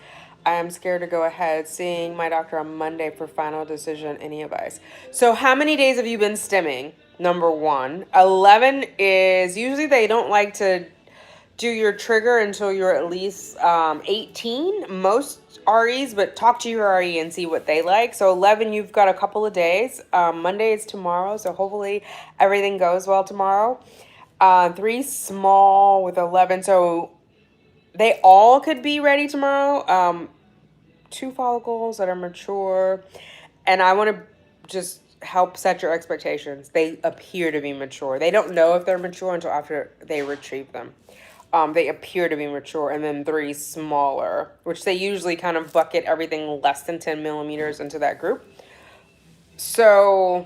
I am scared to go ahead. Seeing my doctor on Monday for final decision. Any advice? So how many days have you been stimming? Number 1. 11 is usually they don't like to do your trigger until you're at least 18. Most REs, but talk to your RE and see what they like. So 11, you've got a couple of days. Monday is tomorrow, so hopefully everything goes well tomorrow. 3 small with 11, so they all could be ready tomorrow. 2 follicles that are mature, and I want to just help set your expectations. They appear to be mature. They don't know if they're mature until after they retrieve them. They appear to be mature, and then 3 smaller, which they usually kind of bucket everything less than 10 millimeters into that group. So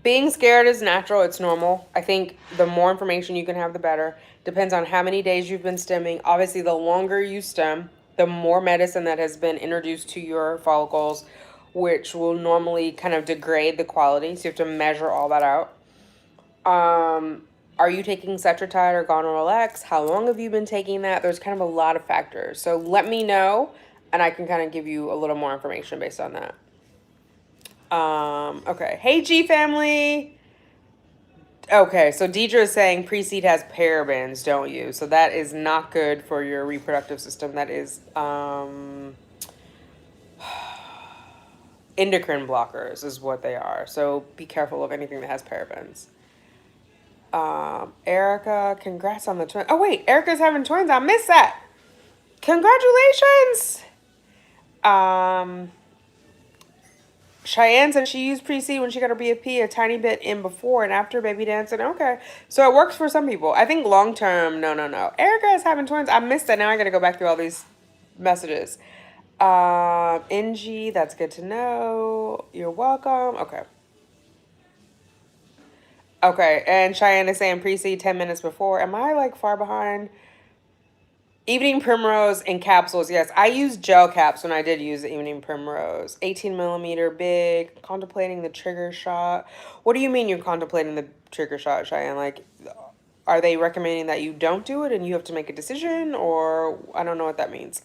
being scared is natural. It's normal. I think the more information you can have, the better. Depends on how many days you've been stemming. Obviously, the longer you stem, the more medicine that has been introduced to your follicles, which will normally kind of degrade the quality. So you have to measure all that out. Are you taking Cetrotide or Goneril X? How long have you been taking that? There's kind of a lot of factors. So let me know, and I can kind of give you a little more information based on that. Okay. Hey, G family. Okay, so Deidre is saying pre-seed has parabens, don't you? So that is not good for your reproductive system. That is endocrine blockers is what they are. So be careful of anything that has parabens. Erica, congrats on the twins. Oh wait, Erica's having twins. I missed that. Congratulations. Um, Cheyenne said she used pre-seed when she got her BFP a tiny bit in before and after baby dancing. Okay, so it works for some people. I think long term, no. Erica is having twins. I missed that. Now I got to go back through all these messages. NG, that's good to know. You're welcome. Okay. Okay, and Cheyenne is saying pre-seed 10 minutes before. Am I like far behind? Evening Primrose in capsules. Yes, I used gel caps when I did use the Evening Primrose. 18 millimeter big. Contemplating the trigger shot. What do you mean you're contemplating the trigger shot, Cheyenne? Like, are they recommending that you don't do it and you have to make a decision? Or I don't know what that means.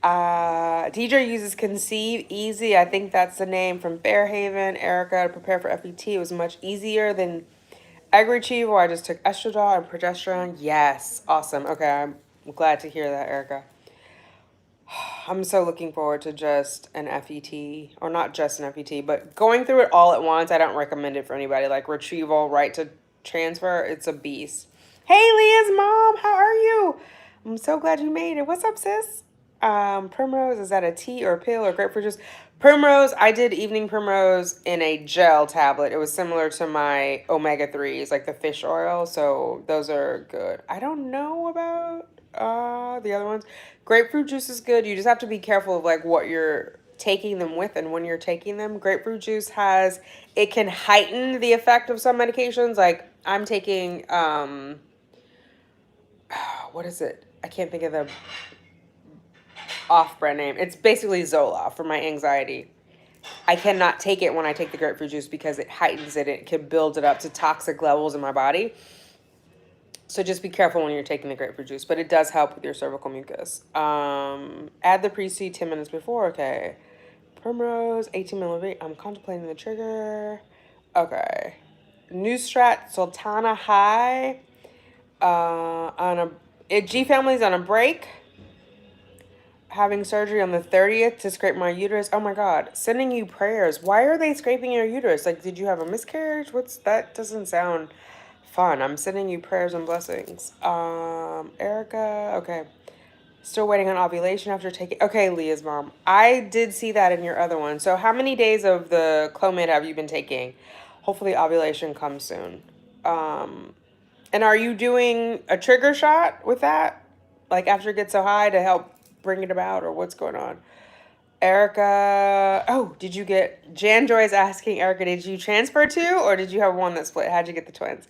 DJ uses Conceive Easy. I think that's the name from Fairhaven. Erica, to prepare for FET. It was much easier than Egg Retrieval. I just took estradiol and progesterone. Yes. Awesome. Okay, I'm glad to hear that, Erica. I'm so looking forward to just an FET, or not just an FET, but going through it all at once. I don't recommend it for anybody. Like Retrieval, right to transfer, it's a beast. Hey, Leah's mom, how are you? I'm so glad you made it. What's up, sis? Primrose, is that a tea or a pill or grapefruit juice? Primrose, I did Evening Primrose in a gel tablet. It was similar to my omega-3s, like the fish oil. So those are good. I don't know about the other ones. Grapefruit juice is good. You just have to be careful of like what you're taking them with and when you're taking them. Grapefruit juice has, it can heighten the effect of some medications. Like I'm taking, what is it? I can't think of the off-brand name. It's basically Zoloft for my anxiety. I cannot take it when I take the grapefruit juice because it heightens it. It can build it up to toxic levels in my body. So just be careful when you're taking the grapefruit juice, but it does help with your cervical mucus. Add the pre-seed 10 minutes before. Okay. Primrose, 18 milliliter. I'm contemplating the trigger. Okay. New strat, Sultana High. G Family's on a break. Having surgery on the 30th to scrape my uterus. Oh my God. Sending you prayers. Why are they scraping your uterus? Like, did you have a miscarriage? That doesn't sound fun. I'm sending you prayers and blessings. Erica. Okay. Still waiting on ovulation after taking. Okay, Leah's mom. I did see that in your other one. So how many days of the Clomid have you been taking? Hopefully ovulation comes soon. And are you doing a trigger shot with that? Like after it gets so high to help bring it about, or what's going on? Erica, oh, did you get, Jan Joy is asking, Erica, did you transfer two or did you have one that split? How'd you get the twins?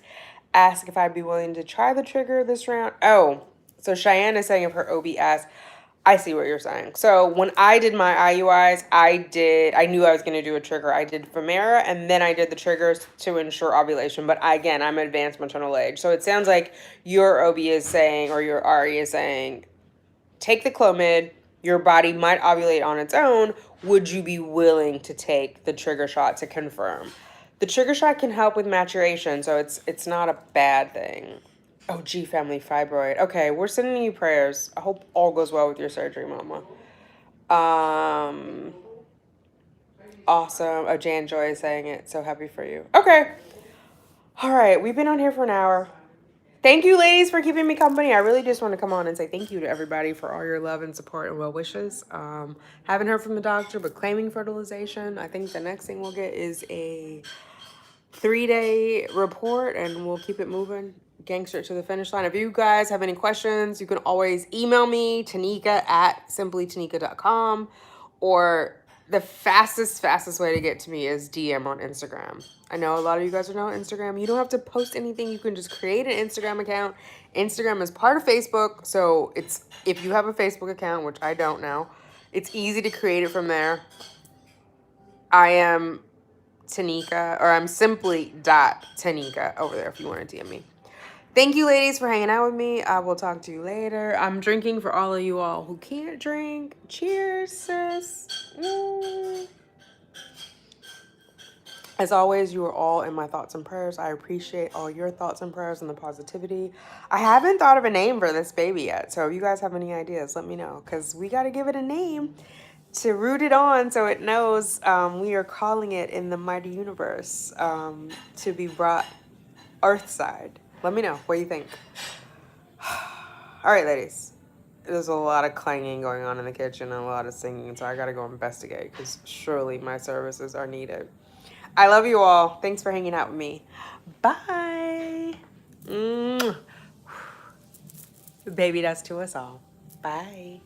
Ask if I'd be willing to try the trigger this round. Oh, so Cheyenne is saying if her OB asked, I see what you're saying. So when I did my IUIs, I knew I was going to do a trigger. I did Femera and then I did the triggers to ensure ovulation. But again, I'm advanced maternal age. So it sounds like your OB is saying, or your RE is saying, take the Clomid, your body might ovulate on its own. Would you be willing to take the trigger shot to confirm? The trigger shot can help with maturation, so it's not a bad thing. Oh, G Family fibroid. Okay, we're sending you prayers. I hope all goes well with your surgery, Mama. Awesome. Oh, Jan Joy is saying it. So happy for you. Okay. All right, we've been on here for an hour. Thank you, ladies, for keeping me company. I really just want to come on and say thank you to everybody for all your love and support and well wishes. Haven't heard from the doctor, but claiming fertilization. I think the next thing we'll get is a 3-day report, and we'll keep it moving. Gangster to the finish line. If you guys have any questions, you can always email me, tanika@simplytanika.com, or the fastest way to get to me is DM on Instagram. I know a lot of you guys are now on Instagram. You don't have to post anything. You can just create an Instagram account. Instagram is part of Facebook, so it's, if you have a Facebook account, which I don't now, it's easy to create it from there. I am Tanika, or I'm simply.tanika over there if you want to DM me. Thank you, ladies, for hanging out with me. I will talk to you later. I'm drinking for all of you all who can't drink. Cheers, sis. As always, you are all in my thoughts and prayers. I appreciate all your thoughts and prayers and the positivity. I haven't thought of a name for this baby yet, so if you guys have any ideas, let me know, because we got to give it a name to root it on so it knows we are calling it in the mighty universe to be brought earthside. Let me know. What do you think? All right, ladies. There's a lot of clanging going on in the kitchen and a lot of singing, so I got to go investigate because surely my services are needed. I love you all. Thanks for hanging out with me. Bye. Baby, that's to us all. Bye.